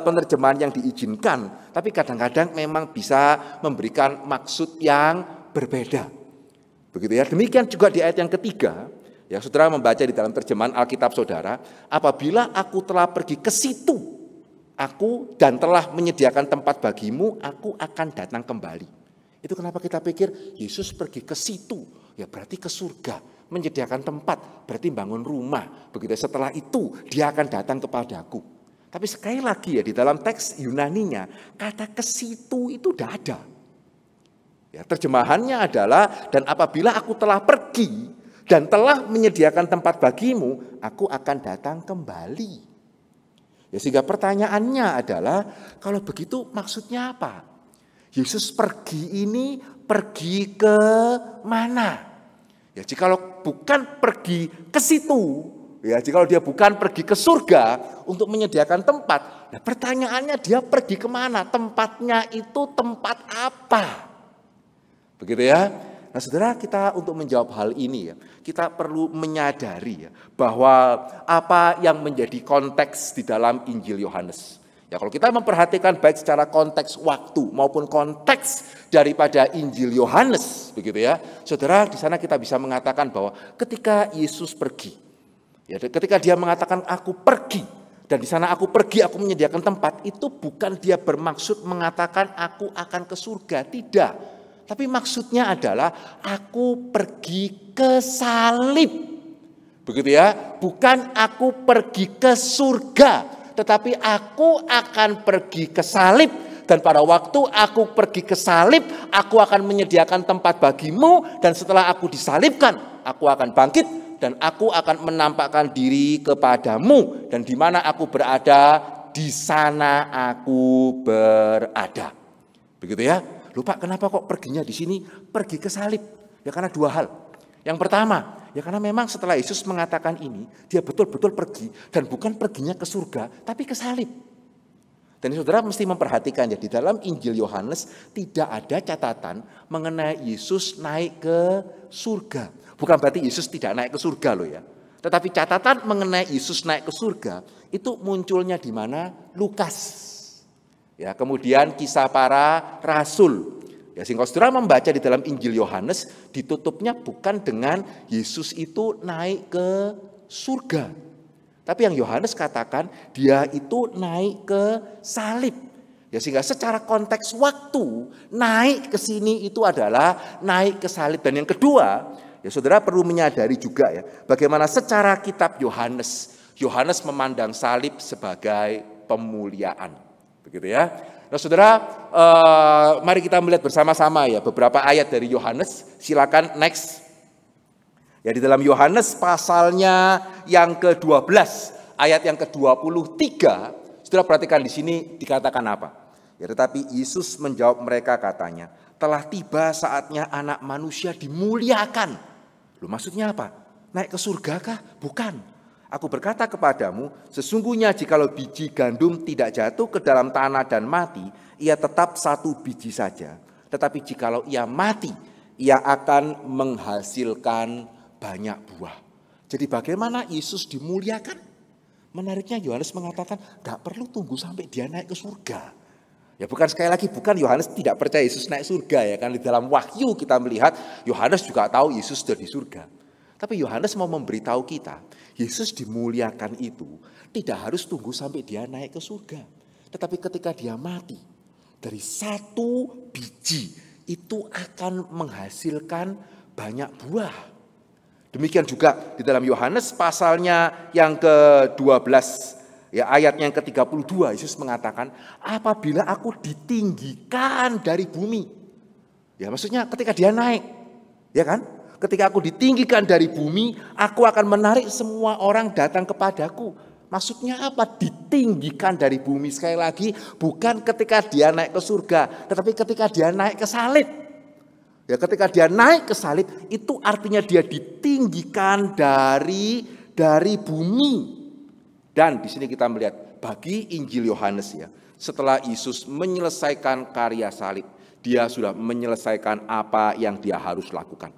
penerjemahan yang diizinkan, tapi kadang-kadang memang bisa memberikan maksud yang berbeda. Begitu ya. Demikian juga di ayat yang ketiga. Ya, saudara membaca di dalam terjemahan Alkitab saudara, apabila aku telah pergi ke situ, aku dan telah menyediakan tempat bagimu, aku akan datang kembali. Itu kenapa kita pikir Yesus pergi ke situ, ya berarti ke surga, menyediakan tempat, berarti bangun rumah. Begitu setelah itu dia akan datang kepadaku. Tapi sekali lagi ya di dalam teks Yunaninya, kata ke situ itu tidak ada. Ya, terjemahannya adalah dan apabila aku telah pergi dan telah menyediakan tempat bagimu, aku akan datang kembali. Ya, sehingga pertanyaannya adalah, kalau begitu maksudnya apa? Yesus pergi ini pergi ke mana? Ya, jikalau bukan pergi ke situ, ya, jikalau dia bukan pergi ke surga untuk menyediakan tempat, ya pertanyaannya dia pergi kemana? Tempatnya itu tempat apa? Begitu ya. Nah saudara, kita untuk menjawab hal ini ya, kita perlu menyadari ya, bahwa apa yang menjadi konteks di dalam Injil Yohanes. Ya kalau kita memperhatikan baik secara konteks waktu maupun konteks daripada Injil Yohanes, begitu ya. Saudara, di sana kita bisa mengatakan bahwa ketika Yesus pergi, ya ketika dia mengatakan aku pergi, dan di sana aku pergi, aku menyediakan tempat, itu bukan dia bermaksud mengatakan aku akan ke surga, tidak. Tapi maksudnya adalah aku pergi ke salib. Begitu ya, bukan aku pergi ke surga, tetapi aku akan pergi ke salib. Dan pada waktu aku pergi ke salib, aku akan menyediakan tempat bagimu. Dan setelah aku disalibkan, aku akan bangkit. Dan aku akan menampakkan diri kepadamu. Dan di mana aku berada, di sana aku berada. Begitu ya. Lupa kenapa kok perginya di sini pergi ke salib? Ya karena dua hal. Yang pertama, ya karena memang setelah Yesus mengatakan ini, dia betul-betul pergi dan bukan perginya ke surga, tapi ke salib. Dan saudara mesti memperhatikan ya, di dalam Injil Yohanes tidak ada catatan mengenai Yesus naik ke surga. Bukan berarti Yesus tidak naik ke surga loh ya. Tetapi catatan mengenai Yesus naik ke surga itu munculnya di mana? Lukas. Ya, kemudian kisah para rasul. Ya, sehingga saudara membaca di dalam Injil Yohanes ditutupnya bukan dengan Yesus itu naik ke surga. Tapi yang Yohanes katakan dia itu naik ke salib. Ya, sehingga secara konteks waktu naik ke sini itu adalah naik ke salib. Dan yang kedua, ya saudara perlu menyadari juga ya, bagaimana secara kitab Yohanes memandang salib sebagai pemuliaan. Begitu ya. Nah saudara, mari kita melihat bersama-sama ya beberapa ayat dari Yohanes. Silakan next. Ya di dalam Yohanes pasalnya yang ke-12, ayat yang ke-23, saudara perhatikan di sini dikatakan apa? Ya tetapi Yesus menjawab mereka katanya, telah tiba saatnya anak manusia dimuliakan. Loh maksudnya apa? Naik ke surga kah? Bukan. Aku berkata kepadamu, sesungguhnya jikalau biji gandum tidak jatuh ke dalam tanah dan mati, ia tetap satu biji saja. Tetapi jikalau ia mati, ia akan menghasilkan banyak buah. Jadi bagaimana Yesus dimuliakan? Menariknya Yohanes mengatakan, gak perlu tunggu sampai dia naik ke surga. Ya bukan sekali lagi, bukan Yohanes tidak percaya Yesus naik surga ya. Kan di dalam Wahyu kita melihat, Yohanes juga tahu Yesus sudah di surga. Tapi Yohanes mau memberitahu kita, Yesus dimuliakan itu tidak harus tunggu sampai dia naik ke surga. Tetapi ketika dia mati, dari satu biji itu akan menghasilkan banyak buah. Demikian juga di dalam Yohanes pasalnya yang ke-12, ya ayatnya yang ke-32, Yesus mengatakan, apabila aku ditinggikan dari bumi. Ya maksudnya ketika dia naik, ya kan? Ketika aku ditinggikan dari bumi, aku akan menarik semua orang datang kepadaku. Maksudnya apa? Ditinggikan dari bumi. Sekali lagi, bukan ketika dia naik ke surga, tetapi ketika dia naik ke salib. Ya, ketika dia naik ke salib, itu artinya dia ditinggikan dari bumi. Dan di sini kita melihat bagi Injil Yohanes ya, Setelah Yesus menyelesaikan karya salib, dia sudah menyelesaikan apa yang dia harus lakukan.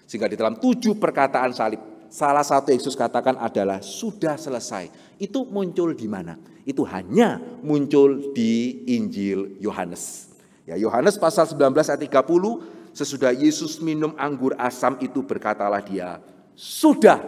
Sehingga di dalam 7 perkataan salib, salah satu yang Yesus katakan adalah sudah selesai. Itu muncul di mana? Itu hanya muncul di Injil Yohanes. Ya, Yohanes pasal 19 ayat 30, sesudah Yesus minum anggur asam itu berkatalah dia, sudah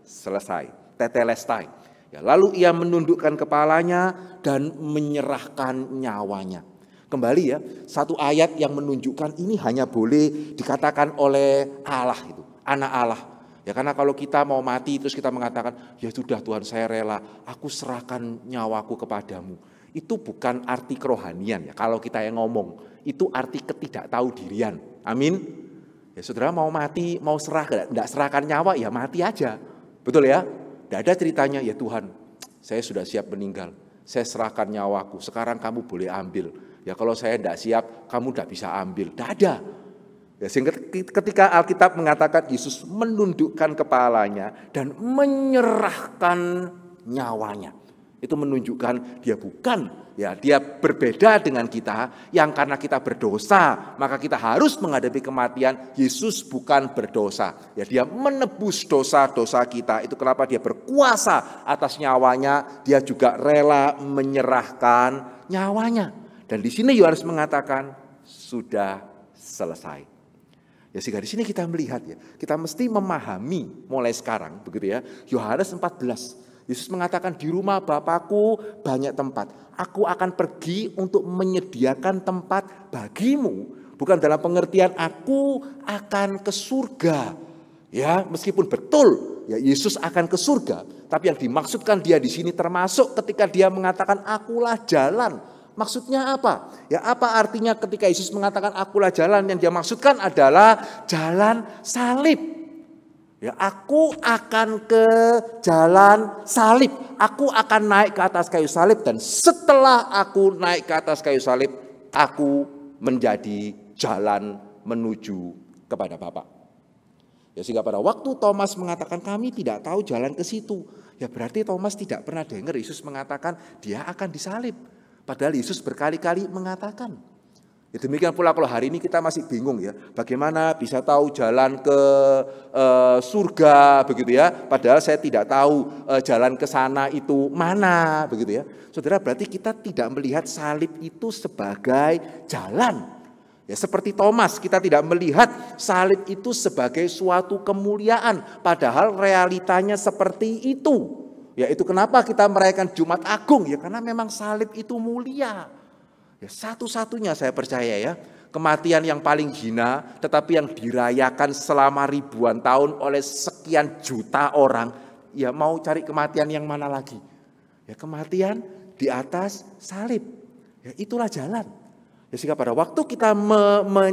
selesai, tetelestai. Ya, lalu ia menundukkan kepalanya dan menyerahkan nyawanya. Kembali ya, satu ayat yang menunjukkan ini hanya boleh dikatakan oleh Allah itu, anak Allah. Ya, karena kalau kita mau mati terus kita mengatakan, ya sudah Tuhan saya rela, aku serahkan nyawaku kepadamu. Itu bukan arti kerohanian ya, kalau kita yang ngomong, itu arti ketidaktahu-dirian. Amin. Ya saudara mau mati, mau enggak serahkan nyawa ya mati aja. Betul ya? Tidak ada ceritanya, ya Tuhan saya sudah siap meninggal, saya serahkan nyawaku, sekarang kamu boleh ambil. Ya kalau saya tidak siap, kamu tidak bisa ambil. Tidak ada. Ya, sehingga ketika Alkitab mengatakan Yesus menundukkan kepalanya dan menyerahkan nyawanya, itu menunjukkan dia bukan, ya dia berbeda dengan kita yang karena kita berdosa maka kita harus menghadapi kematian. Yesus bukan berdosa, ya dia menebus dosa-dosa kita. Itu kenapa dia berkuasa atas nyawanya, dia juga rela menyerahkan nyawanya. Dan di sini Yohanes mengatakan sudah selesai. Ya sehingga di sini kita melihat ya, kita mesti memahami mulai sekarang begitu ya. Yohanes 14. Yesus mengatakan di rumah Bapakku banyak tempat. Aku akan pergi untuk menyediakan tempat bagimu. Bukan dalam pengertian aku akan ke surga. Ya, meskipun betul ya Yesus akan ke surga, tapi yang dimaksudkan dia di sini termasuk ketika dia mengatakan akulah jalan. Maksudnya apa? Ya apa artinya ketika Yesus mengatakan akulah jalan? Yang dia maksudkan adalah jalan salib. Ya, aku akan ke jalan salib. Aku akan naik ke atas kayu salib dan setelah aku naik ke atas kayu salib, aku menjadi jalan menuju kepada Bapa. Ya, sehingga pada waktu Thomas mengatakan kami tidak tahu jalan ke situ, ya berarti Thomas tidak pernah dengar Yesus mengatakan dia akan disalib. Padahal Yesus berkali-kali mengatakan. Ya, demikian pula kalau hari ini kita masih bingung ya, bagaimana bisa tahu jalan ke surga begitu ya, padahal saya tidak tahu jalan ke sana itu mana begitu ya. Saudara, berarti kita tidak melihat salib itu sebagai jalan. Ya, seperti Thomas, kita tidak melihat salib itu sebagai suatu kemuliaan, padahal realitanya seperti itu. Ya, itu kenapa kita merayakan Jumat Agung ya, karena memang salib itu mulia. Ya, satu-satunya saya percaya ya, kematian yang paling hina tetapi yang dirayakan selama ribuan tahun oleh sekian juta orang. Ya mau cari kematian yang mana lagi? Ya kematian di atas salib. Ya itulah jalan. Ya, sehingga pada waktu kita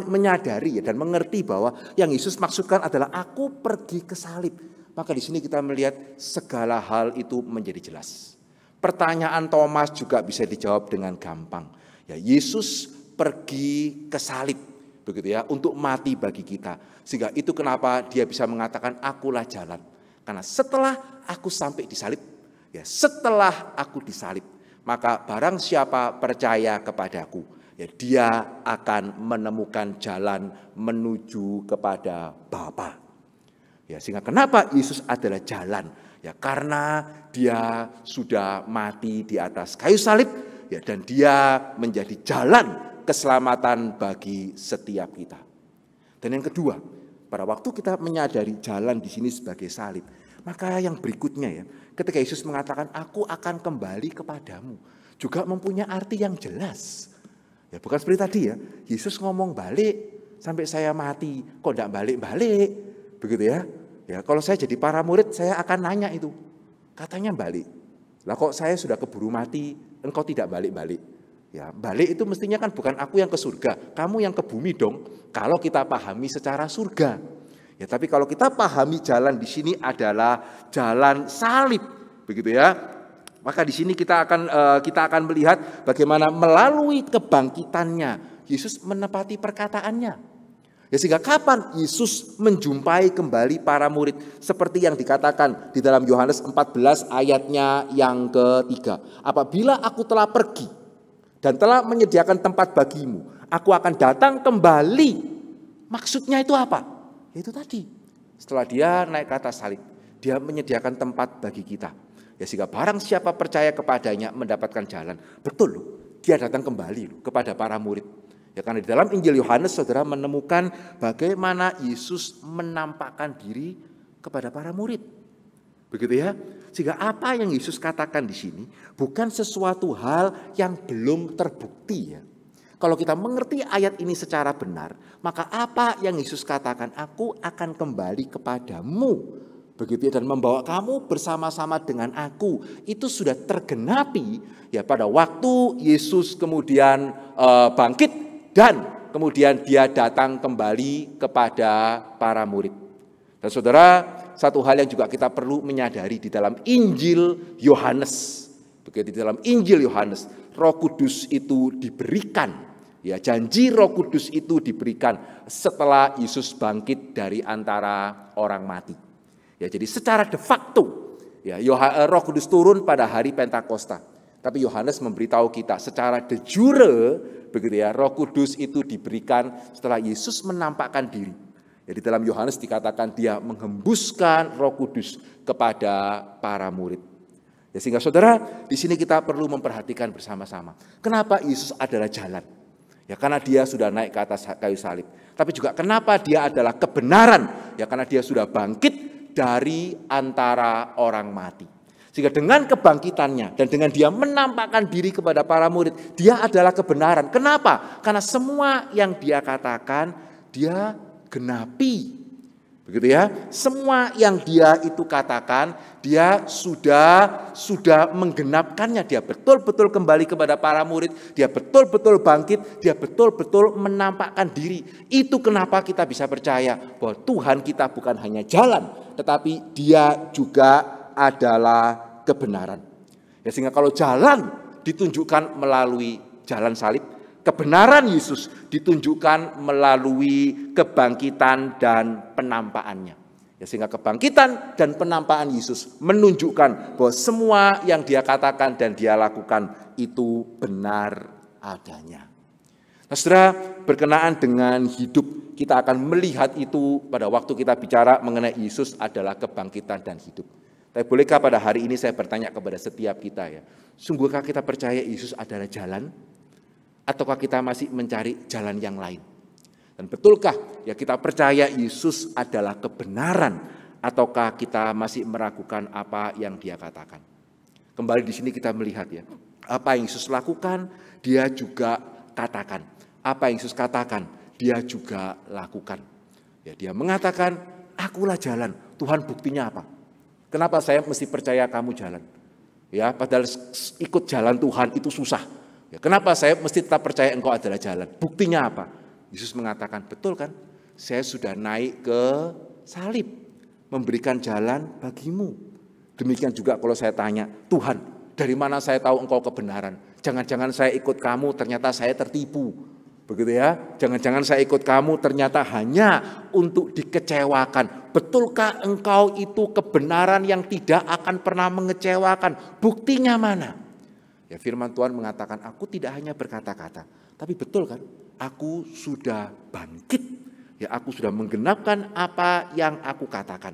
menyadari ya, dan mengerti bahwa yang Yesus maksudkan adalah aku pergi ke salib, maka di sini kita melihat segala hal itu menjadi jelas. Pertanyaan Thomas juga bisa dijawab dengan gampang. Ya, Yesus pergi ke salib begitu ya untuk mati bagi kita. Sehingga itu kenapa dia bisa mengatakan akulah jalan. Karena setelah aku sampai di salib, ya setelah aku disalib, maka barang siapa percaya kepadaku, ya dia akan menemukan jalan menuju kepada Bapa. Ya, sehingga kenapa Yesus adalah jalan? Ya karena dia sudah mati di atas kayu salib. Ya, dan dia menjadi jalan keselamatan bagi setiap kita. Dan yang kedua, pada waktu kita menyadari jalan di sini sebagai salib, maka yang berikutnya ya, ketika Yesus mengatakan aku akan kembali kepadamu, juga mempunyai arti yang jelas. Ya bukan seperti tadi ya, Yesus ngomong balik sampai saya mati, kok enggak balik-balik, begitu ya. Ya kalau saya jadi para murid saya akan nanya itu, katanya balik. Lah kok saya sudah keburu mati, engkau tidak balik-balik. Ya, balik itu mestinya kan bukan aku yang ke surga, kamu yang ke bumi dong. Kalau kita pahami secara surga. Ya, tapi kalau kita pahami jalan di sini adalah jalan salib, begitu ya. Maka di sini kita akan melihat bagaimana melalui kebangkitannya Yesus menepati perkataannya. Ya, sehingga kapan Yesus menjumpai kembali para murid seperti yang dikatakan di dalam Yohanes 14 ayatnya yang ketiga. Apabila aku telah pergi dan telah menyediakan tempat bagimu. Aku akan datang kembali. Maksudnya itu apa? Itu tadi. Setelah dia naik ke atas salib, dia menyediakan tempat bagi kita. Ya, sehingga barang siapa percaya kepadanya mendapatkan jalan. Betul loh, dia datang kembali loh kepada para murid. Ya, karena di dalam Injil Yohanes saudara menemukan bagaimana Yesus menampakkan diri kepada para murid. Begitu ya. Sehingga apa yang Yesus katakan di sini bukan sesuatu hal yang belum terbukti ya. Kalau kita mengerti ayat ini secara benar, maka apa yang Yesus katakan, aku akan kembali kepadamu. Begitu ya, dan membawa kamu bersama-sama dengan aku. Itu sudah tergenapi ya pada waktu Yesus kemudian bangkit dan kemudian dia datang kembali kepada para murid. Dan saudara, satu hal yang juga kita perlu menyadari di dalam Injil Yohanes. Begitu di dalam Injil Yohanes, Roh Kudus itu diberikan. Ya, janji Roh Kudus itu diberikan setelah Yesus bangkit dari antara orang mati. Ya, jadi secara de facto ya Roh Kudus turun pada hari Pentakosta. Tapi Yohanes memberitahu kita secara de jure begitu ya, Roh Kudus itu diberikan setelah Yesus menampakkan diri. Jadi dalam Yohanes dikatakan dia menghembuskan Roh Kudus kepada para murid. Ya, sehingga saudara, di sini kita perlu memperhatikan bersama-sama. Kenapa Yesus adalah jalan? Ya, karena dia sudah naik ke atas kayu salib. Tapi juga kenapa dia adalah kebenaran? Ya, karena dia sudah bangkit dari antara orang mati. Sehingga dengan kebangkitannya dan dengan dia menampakkan diri kepada para murid, dia adalah kebenaran. Kenapa? Karena semua yang dia katakan, dia genapi. Begitu ya. Semua yang dia itu katakan, dia sudah menggenapkannya. Dia betul-betul kembali kepada para murid, dia betul-betul bangkit, dia betul-betul menampakkan diri. Itu kenapa kita bisa percaya bahwa Tuhan kita bukan hanya jalan, tetapi dia juga adalah kebenaran. Ya, sehingga kalau jalan ditunjukkan melalui jalan salib, kebenaran Yesus ditunjukkan melalui kebangkitan dan penampakannya. Ya, sehingga kebangkitan dan penampakan Yesus menunjukkan bahwa semua yang dia katakan dan dia lakukan itu benar adanya. Nah, saudara, berkenaan dengan hidup, kita akan melihat itu pada waktu kita bicara mengenai Yesus adalah kebangkitan dan hidup. Tapi bolehkah pada hari ini saya bertanya kepada setiap kita ya, sungguhkah kita percaya Yesus adalah jalan? Ataukah kita masih mencari jalan yang lain? Dan betulkah ya kita percaya Yesus adalah kebenaran? Ataukah kita masih meragukan apa yang dia katakan? Kembali di sini kita melihat ya, apa yang Yesus lakukan, dia juga katakan. Apa yang Yesus katakan, dia juga lakukan. Ya, dia mengatakan, akulah jalan. Tuhan, buktinya apa? Kenapa saya mesti percaya kamu jalan? Ya, padahal ikut jalan Tuhan itu susah. Ya, kenapa saya mesti tetap percaya engkau adalah jalan? Buktinya apa? Yesus mengatakan, betul kan? Saya sudah naik ke salib, memberikan jalan bagimu. Demikian juga kalau saya tanya, Tuhan, dari mana saya tahu engkau kebenaran? Jangan-jangan saya ikut kamu, ternyata saya tertipu. Begitu ya, jangan-jangan saya ikut kamu, ternyata hanya untuk dikecewakan. Betulkah engkau itu kebenaran yang tidak akan pernah mengecewakan? Buktinya mana? Ya, firman Tuhan mengatakan, aku tidak hanya berkata-kata, tapi betul kan, aku sudah bangkit. Ya, aku sudah menggenapkan apa yang aku katakan.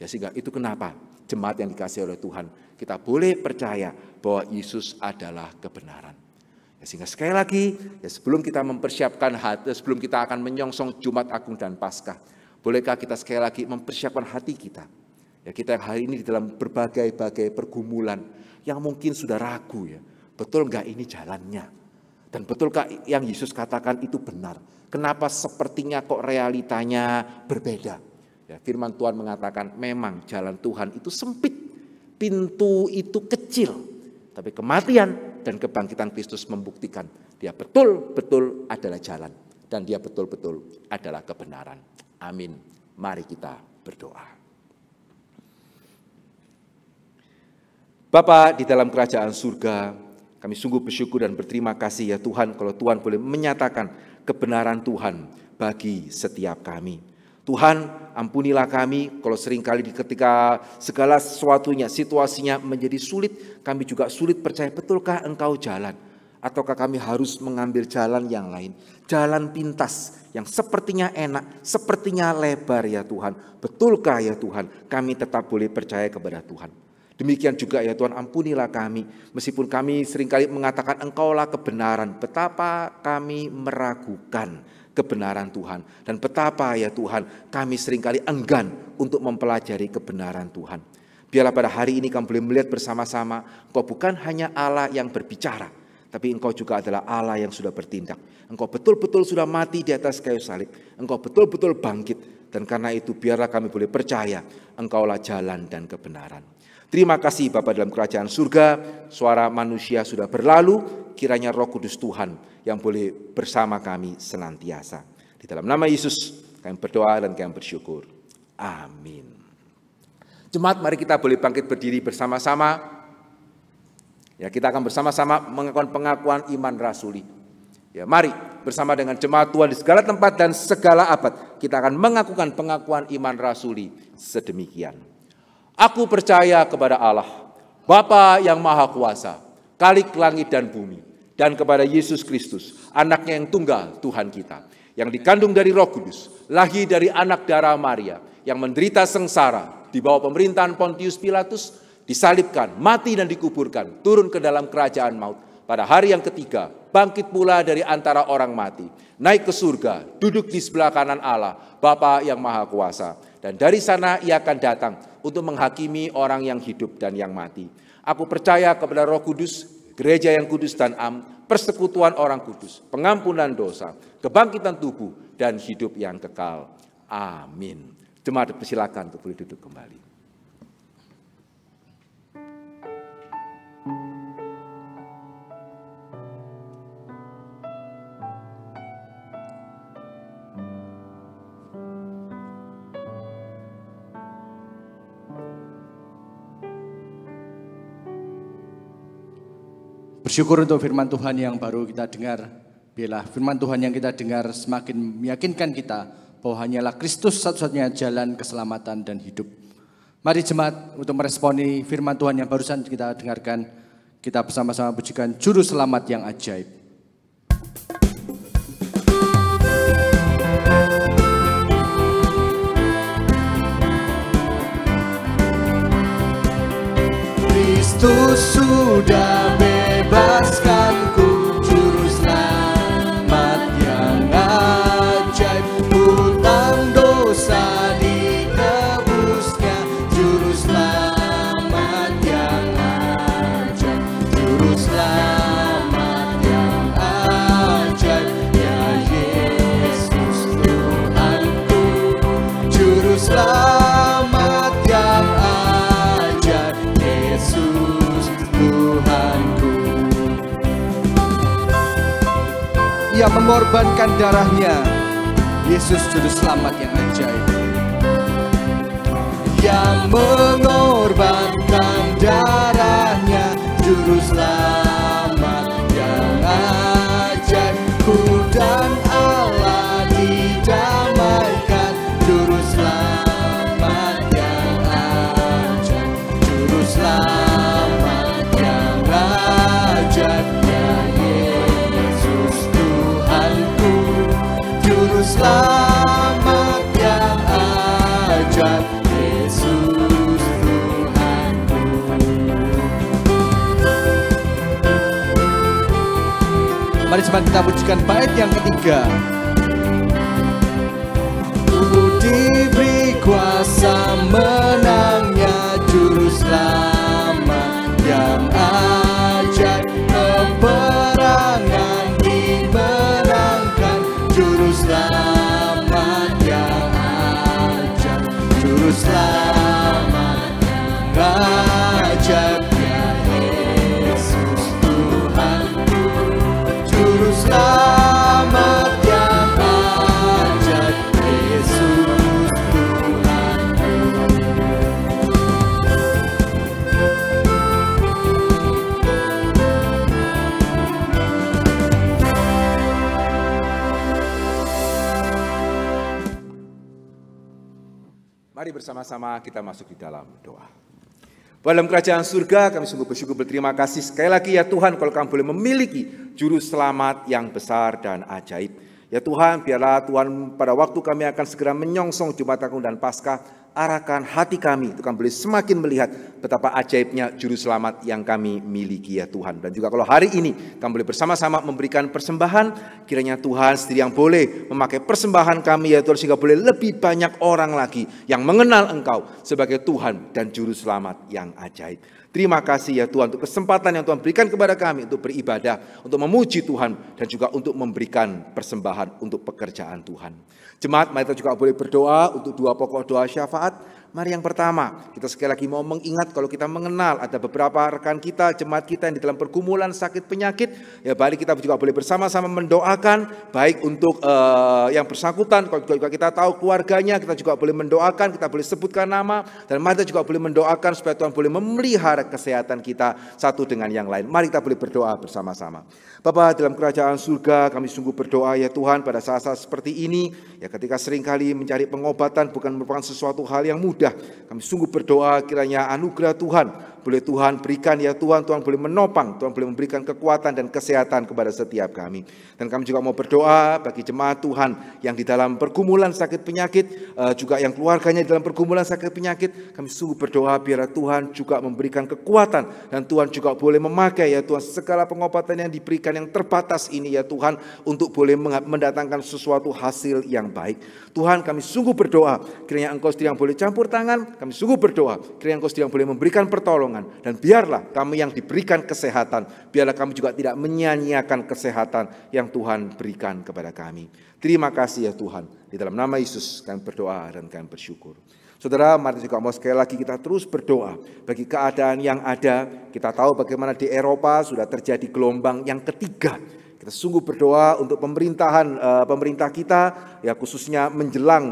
Ya, sehingga itu kenapa jemaat yang dikasihi oleh Tuhan, kita boleh percaya bahwa Yesus adalah kebenaran. Ya, sehingga sekali lagi, ya sebelum kita mempersiapkan hati, sebelum kita akan menyongsong Jumat Agung dan Paskah, bolehkah kita sekali lagi mempersiapkan hati kita? Ya, kita yang hari ini di dalam berbagai-bagai pergumulan, yang mungkin sudah ragu ya, betul enggak ini jalannya? Dan betulkah yang Yesus katakan itu benar? Kenapa sepertinya kok realitanya berbeda? Ya, firman Tuhan mengatakan memang jalan Tuhan itu sempit, pintu itu kecil. Tapi kematian dan kebangkitan Kristus membuktikan dia betul-betul adalah jalan. Dan dia betul-betul adalah kebenaran. Amin. Mari kita berdoa. Bapa di dalam kerajaan surga, kami sungguh bersyukur dan berterima kasih ya Tuhan kalau Tuhan boleh menyatakan kebenaran Tuhan bagi setiap kami. Tuhan, ampunilah kami kalau seringkali ketika segala sesuatunya, situasinya menjadi sulit, kami juga sulit percaya betulkah Engkau jalan. Ataukah kami harus mengambil jalan yang lain? Jalan pintas yang sepertinya enak, sepertinya lebar ya Tuhan. Betulkah ya Tuhan kami tetap boleh percaya kepada Tuhan? Demikian juga ya Tuhan, ampunilah kami. Meskipun kami seringkali mengatakan Engkaulah kebenaran, betapa kami meragukan kebenaran Tuhan. Dan betapa ya Tuhan kami seringkali enggan untuk mempelajari kebenaran Tuhan. Biarlah pada hari ini kami boleh melihat bersama-sama, Engkau bukan hanya Allah yang berbicara, tapi Engkau juga adalah Allah yang sudah bertindak. Engkau betul-betul sudah mati di atas kayu salib. Engkau betul-betul bangkit. Dan karena itu biarlah kami boleh percaya Engkaulah jalan dan kebenaran. Terima kasih Bapa dalam kerajaan surga, suara manusia sudah berlalu, kiranya Roh Kudus Tuhan yang boleh bersama kami senantiasa. Di dalam nama Yesus kami berdoa dan kami bersyukur. Amin. Jemaat, mari kita boleh bangkit berdiri bersama-sama. Ya, kita akan bersama-sama mengakukan pengakuan iman rasuli. Ya, mari bersama dengan jemaat Tuhan di segala tempat dan segala abad, kita akan mengakukan pengakuan iman rasuli sedemikian. Aku percaya kepada Allah, Bapa yang Maha Kuasa, Khalik langit dan bumi, dan kepada Yesus Kristus, anaknya yang tunggal Tuhan kita, yang dikandung dari Roh Kudus, lahir dari anak darah Maria, yang menderita sengsara di bawah pemerintahan Pontius Pilatus, disalibkan, mati dan dikuburkan, turun ke dalam kerajaan maut. Pada hari yang ketiga, bangkit pula dari antara orang mati, naik ke surga, duduk di sebelah kanan Allah, Bapa yang Maha Kuasa. Dan dari sana ia akan datang untuk menghakimi orang yang hidup dan yang mati. Aku percaya kepada Roh Kudus, gereja yang kudus dan am, persekutuan orang kudus, pengampunan dosa, kebangkitan tubuh, dan hidup yang kekal. Amin. Jemaat persilakan untuk boleh duduk kembali. Bersyukur untuk firman Tuhan yang baru kita dengar. Biarlah firman Tuhan yang kita dengar semakin meyakinkan kita bahwa hanyalah Kristus satu-satunya jalan keselamatan dan hidup. Mari jemaat untuk meresponi firman Tuhan yang barusan kita dengarkan, kita bersama-sama pujikan Juru Selamat yang ajaib. Kristus sudah bebaskanku, Juru Selamat yang ajaib, hutang dosa ditebusnya, Juru Selamat yang ajaib, Juru Selamat yang ajaib, ya Yesus Tuhanku, Juru Selamat yang ajaib, Yesus Tuhanku. Ia mengorbankan darahnya, Yesus Juru Selamat yang ajaib. Ia mengorbankan darahnya, Juru Selamat yang ajaib. Ku dan Allah didamaikan, Juru Selamat yang ajaib, Juru Selamat yang ajaib, ya Yesus Tuhanku, Juru Selamat yang ajaib, Yesus Tuhanku. Mari jemaat kita pujikan bait yang ketiga. Ku diberi kuasa menangnya, Juru Selamat yang ajaib, peperangan dimenangkan, Juru Selamat yang ajaib, Juru Selamat yang ajaib, ya Yesus Tuhanku, Juru Selamat yang ajaib, Yesus Tuhanku. Mari bersama-sama kita masuk di dalam doa. Dalam kerajaan surga kami sungguh bersyukur berterima kasih sekali lagi ya Tuhan kalau kami boleh memiliki juru selamat yang besar dan ajaib. Ya Tuhan, biarlah Tuhan pada waktu kami akan segera menyongsong Jumat Agung dan Paskah, arahkan hati kami untuk kami boleh semakin melihat betapa ajaibnya juru selamat yang kami miliki ya Tuhan. Dan juga kalau hari ini kami boleh bersama-sama memberikan persembahan, kiranya Tuhan sendiri yang boleh memakai persembahan kami ya Tuhan, sehingga boleh lebih banyak orang lagi yang mengenal Engkau sebagai Tuhan dan juru selamat yang ajaib. Terima kasih ya Tuhan untuk kesempatan yang Tuhan berikan kepada kami untuk beribadah, untuk memuji Tuhan, dan juga untuk memberikan persembahan untuk pekerjaan Tuhan. Jemaat, mari kita juga boleh berdoa untuk 2 pokok doa syafaat. Mari yang pertama, kita sekali lagi mau mengingat kalau kita mengenal ada beberapa rekan kita, jemaat kita yang di dalam pergumulan sakit penyakit, ya mari kita juga boleh bersama-sama mendoakan, baik untuk yang bersangkutan, kalau juga kita tahu keluarganya, kita juga boleh mendoakan, kita boleh sebutkan nama, dan mari kita juga boleh mendoakan supaya Tuhan boleh memelihara kesehatan kita satu dengan yang lain. Mari kita boleh berdoa bersama-sama. Bapa dalam kerajaan surga, kami sungguh berdoa ya Tuhan pada saat-saat seperti ini, ya ketika seringkali mencari pengobatan bukan merupakan sesuatu hal yang mudah. Kami sungguh berdoa kiranya anugerah Tuhan boleh Tuhan berikan ya Tuhan, Tuhan boleh menopang, Tuhan boleh memberikan kekuatan dan kesehatan kepada setiap kami. Dan kami juga mau berdoa bagi jemaat Tuhan yang di dalam pergumulan sakit penyakit, juga yang keluarganya di dalam pergumulan sakit penyakit. Kami sungguh berdoa biar Tuhan juga memberikan kekuatan dan Tuhan juga boleh memakai ya Tuhan segala pengobatan yang diberikan yang terbatas ini ya Tuhan untuk boleh mendatangkan sesuatu hasil yang baik. Tuhan, kami sungguh berdoa kiranya Engkau sendiri yang boleh campur tangan. Kami sungguh berdoa kiranya Engkau sendiri yang boleh memberikan pertolongan. Dan biarlah kami yang diberikan kesehatan, biarlah kami juga tidak menyia-nyiakan kesehatan yang Tuhan berikan kepada kami. Terima kasih ya Tuhan. Di dalam nama Yesus kami berdoa dan kami bersyukur. Saudara, mari juga mau sekali lagi kita terus berdoa bagi keadaan yang ada. Kita tahu bagaimana di Eropa sudah terjadi gelombang yang ketiga. Kita sungguh berdoa untuk pemerintah kita, ya khususnya menjelang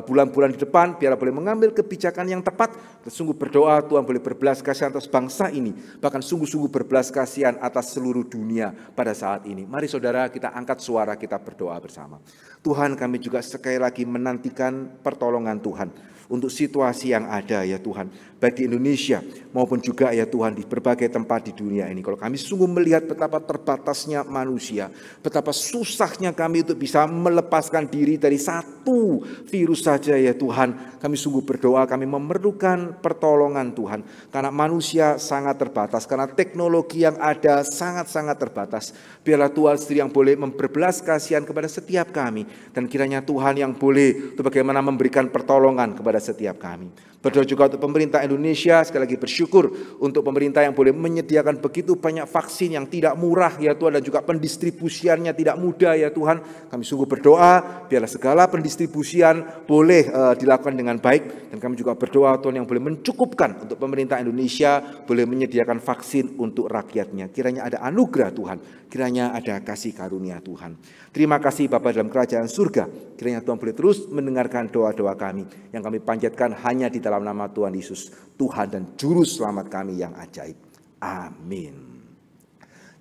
bulan-bulan di depan, biar boleh mengambil kebijakan yang tepat. Kita sungguh berdoa Tuhan boleh berbelas kasihan atas bangsa ini, bahkan sungguh-sungguh berbelas kasihan atas seluruh dunia pada saat ini. Mari saudara kita angkat suara kita berdoa bersama. Tuhan, kami juga sekali lagi menantikan pertolongan Tuhan untuk situasi yang ada ya Tuhan, baik di Indonesia maupun juga ya Tuhan di berbagai tempat di dunia ini. Kalau kami sungguh melihat betapa terbatasnya manusia, betapa susahnya kami untuk bisa melepaskan diri dari satu virus saja ya Tuhan, kami sungguh berdoa, kami memerlukan pertolongan Tuhan, karena manusia sangat terbatas, karena teknologi yang ada sangat-sangat terbatas. Biarlah Tuhan sendiri yang boleh berbelas kasihan kepada setiap kami, dan kiranya Tuhan yang boleh untuk bagaimana memberikan pertolongan kepada setiap kami. Berdoa juga untuk pemerintah Indonesia, sekali lagi bersyukur untuk pemerintah yang boleh menyediakan begitu banyak vaksin yang tidak murah ya Tuhan, dan juga pendistribusiannya tidak mudah ya Tuhan. Kami sungguh berdoa biarlah segala pendistribusian boleh dilakukan dengan baik, dan kami juga berdoa Tuhan yang boleh mencukupkan untuk pemerintah Indonesia boleh menyediakan vaksin untuk rakyatnya. Kiranya ada anugerah Tuhan, kiranya ada kasih karunia Tuhan. Terima kasih Bapa dalam kerajaan surga, kiranya Tuhan boleh terus mendengarkan doa-doa kami yang kami panjatkan hanya di dalam nama Tuhan Yesus, Tuhan dan Juru Selamat kami yang ajaib. Amin.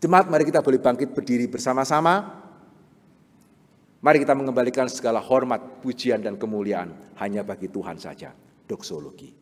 Jemaat, mari kita boleh bangkit berdiri bersama-sama. Mari kita mengembalikan segala hormat, pujian dan kemuliaan hanya bagi Tuhan saja. Doksologi.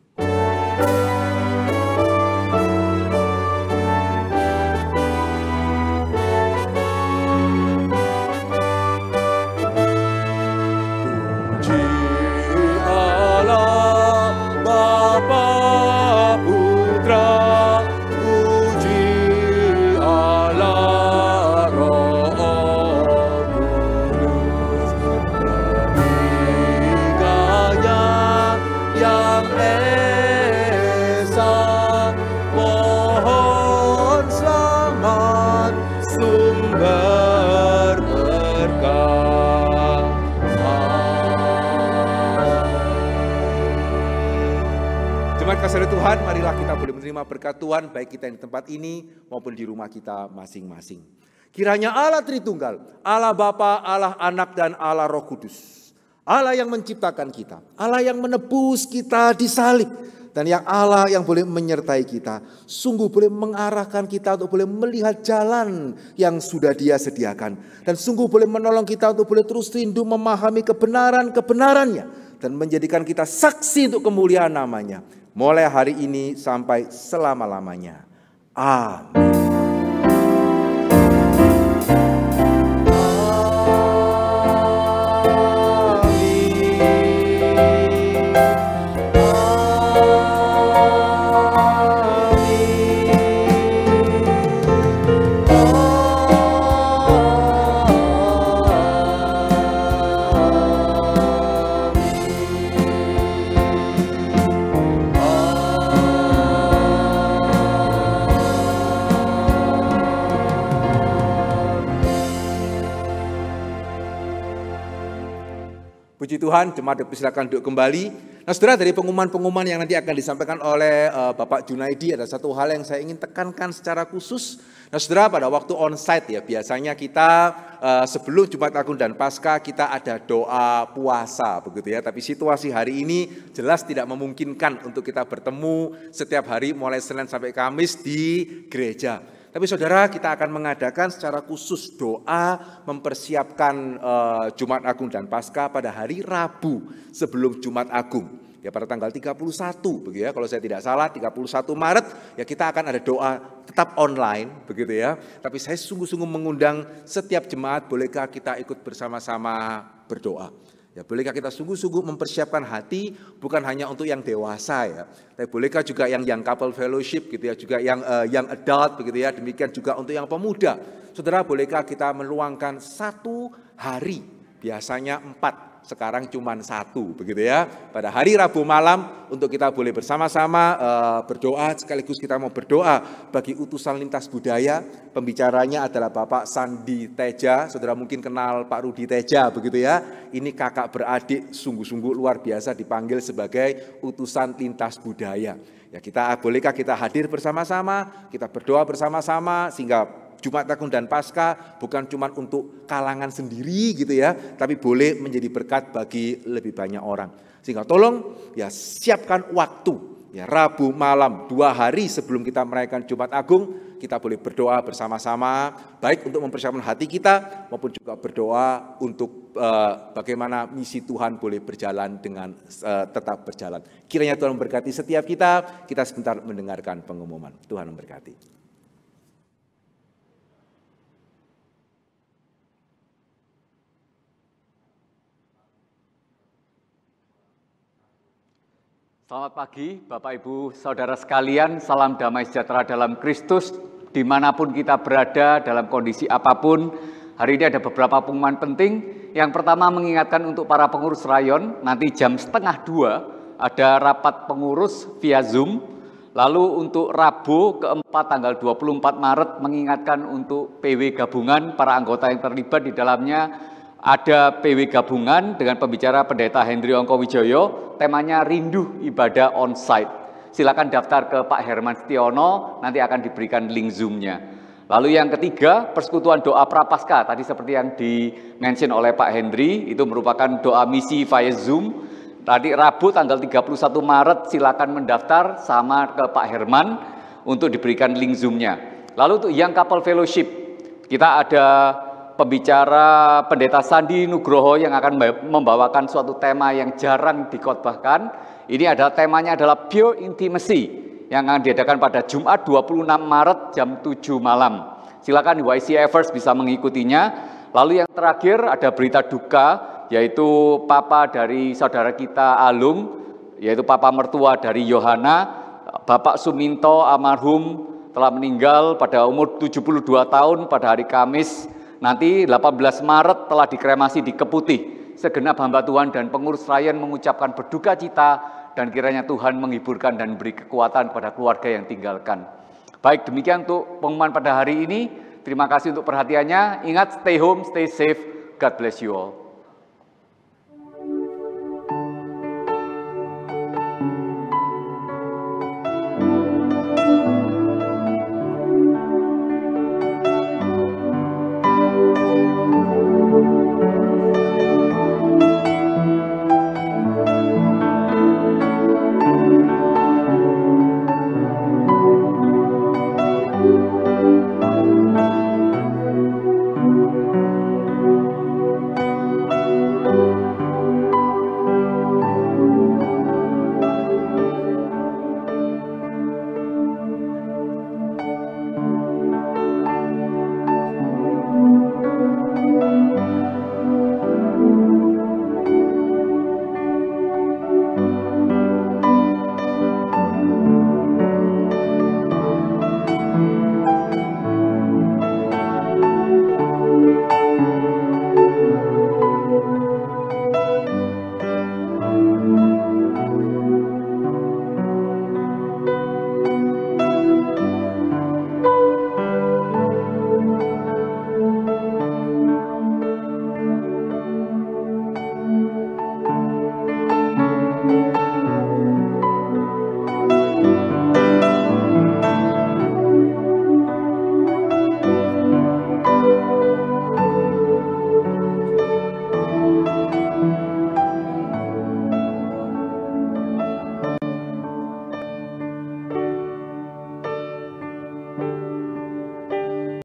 Tuhan, marilah kita boleh menerima berkat Tuhan, baik kita di tempat ini maupun di rumah kita masing-masing. Kiranya Allah Tritunggal, Allah Bapa, Allah Anak dan Allah Roh Kudus, Allah yang menciptakan kita, Allah yang menebus kita di salib, dan yang Allah yang boleh menyertai kita, sungguh boleh mengarahkan kita untuk boleh melihat jalan yang sudah Dia sediakan, dan sungguh boleh menolong kita untuk boleh terus rindu memahami kebenaran-kebenarannya, dan menjadikan kita saksi untuk kemuliaan namanya. mulai hari ini sampai selama-lamanya. Amin. Puji Tuhan, jemaat dipersilakan duduk kembali. Nah saudara, dari pengumuman-pengumuman yang nanti akan disampaikan oleh Bapak Junaidi, ada satu hal yang saya ingin tekankan secara khusus. Nah saudara, pada waktu onsite ya, biasanya kita sebelum Jumat Agung dan Paskah kita ada doa puasa begitu ya. Tapi situasi hari ini jelas tidak memungkinkan untuk kita bertemu setiap hari mulai Senin sampai Kamis di gereja. Tapi saudara, kita akan mengadakan secara khusus doa mempersiapkan Jumat Agung dan Paskah pada hari Rabu sebelum Jumat Agung. Ya pada tanggal 31 begitu ya, kalau saya tidak salah 31 Maret ya kita akan ada doa tetap online begitu ya. Tapi saya sungguh-sungguh mengundang setiap jemaat, bolehkah kita ikut bersama-sama berdoa? Ya, bolehkah kita sungguh-sungguh mempersiapkan hati bukan hanya untuk yang dewasa ya, tapi bolehkah juga yang couple fellowship gitu ya, juga yang adult begitu ya, demikian juga untuk yang pemuda. Saudara, bolehkah kita meluangkan satu hari, biasanya 4, sekarang cuma 1 begitu ya, pada hari Rabu malam untuk kita boleh bersama-sama berdoa, sekaligus kita mau berdoa bagi utusan lintas budaya. Pembicaranya adalah Bapak Sandi Teja, saudara mungkin kenal Pak Rudi Teja begitu ya. Ini kakak beradik sungguh-sungguh luar biasa dipanggil sebagai utusan lintas budaya. Ya bolehkah kita hadir bersama-sama, kita berdoa bersama-sama sehingga Jumat Agung dan Paskah bukan cuma untuk kalangan sendiri gitu ya, tapi boleh menjadi berkat bagi lebih banyak orang. Sehingga tolong ya siapkan waktu ya, Rabu malam 2 hari sebelum kita merayakan Jumat Agung, kita boleh berdoa bersama-sama, baik untuk mempersiapkan hati kita maupun juga berdoa untuk bagaimana misi Tuhan boleh berjalan dengan tetap berjalan. Kiranya Tuhan memberkati setiap kita sebentar mendengarkan pengumuman. Tuhan memberkati. Selamat pagi Bapak Ibu Saudara sekalian, salam damai sejahtera dalam Kristus dimanapun kita berada dalam kondisi apapun. Hari ini ada beberapa pengumuman penting. Yang pertama mengingatkan untuk para pengurus rayon, nanti jam 1:30 ada rapat pengurus via Zoom. Lalu untuk Rabu keempat tanggal 24 Maret mengingatkan untuk PW gabungan, para anggota yang terlibat di dalamnya. Ada PW gabungan dengan pembicara Pendeta Hendri Ongkowijoyo, temanya Rindu Ibadah Onsite. Silakan daftar ke Pak Herman Setiono, nanti akan diberikan link Zoom-nya. Lalu yang ketiga, persekutuan doa Prapaskah, tadi seperti yang di-mention oleh Pak Hendri, itu merupakan doa misi via Zoom. Tadi Rabu tanggal 31 Maret, silakan mendaftar sama ke Pak Herman untuk diberikan link Zoom-nya. Lalu untuk yang couple fellowship, kita ada pembicara Pendeta Sandi Nugroho yang akan membawakan suatu tema yang jarang dikhotbahkan. Ini adalah temanya adalah Pure Intimacy yang akan diadakan pada Jumat 26 Maret jam 7 malam. Silakan YCFers bisa mengikutinya. Lalu yang terakhir ada berita duka, yaitu papa dari saudara kita Alung, yaitu papa mertua dari Yohana, Bapak Suminto almarhum telah meninggal pada umur 72 tahun pada hari Kamis. Nanti 18 Maret telah dikremasi di Keputih. Segenap hamba Tuhan dan pengurus rayon mengucapkan berduka cita dan kiranya Tuhan menghiburkan dan beri kekuatan kepada keluarga yang tinggalkan. Baik, demikian untuk pengumuman pada hari ini. Terima kasih untuk perhatiannya. Ingat, stay home, stay safe. God bless you all.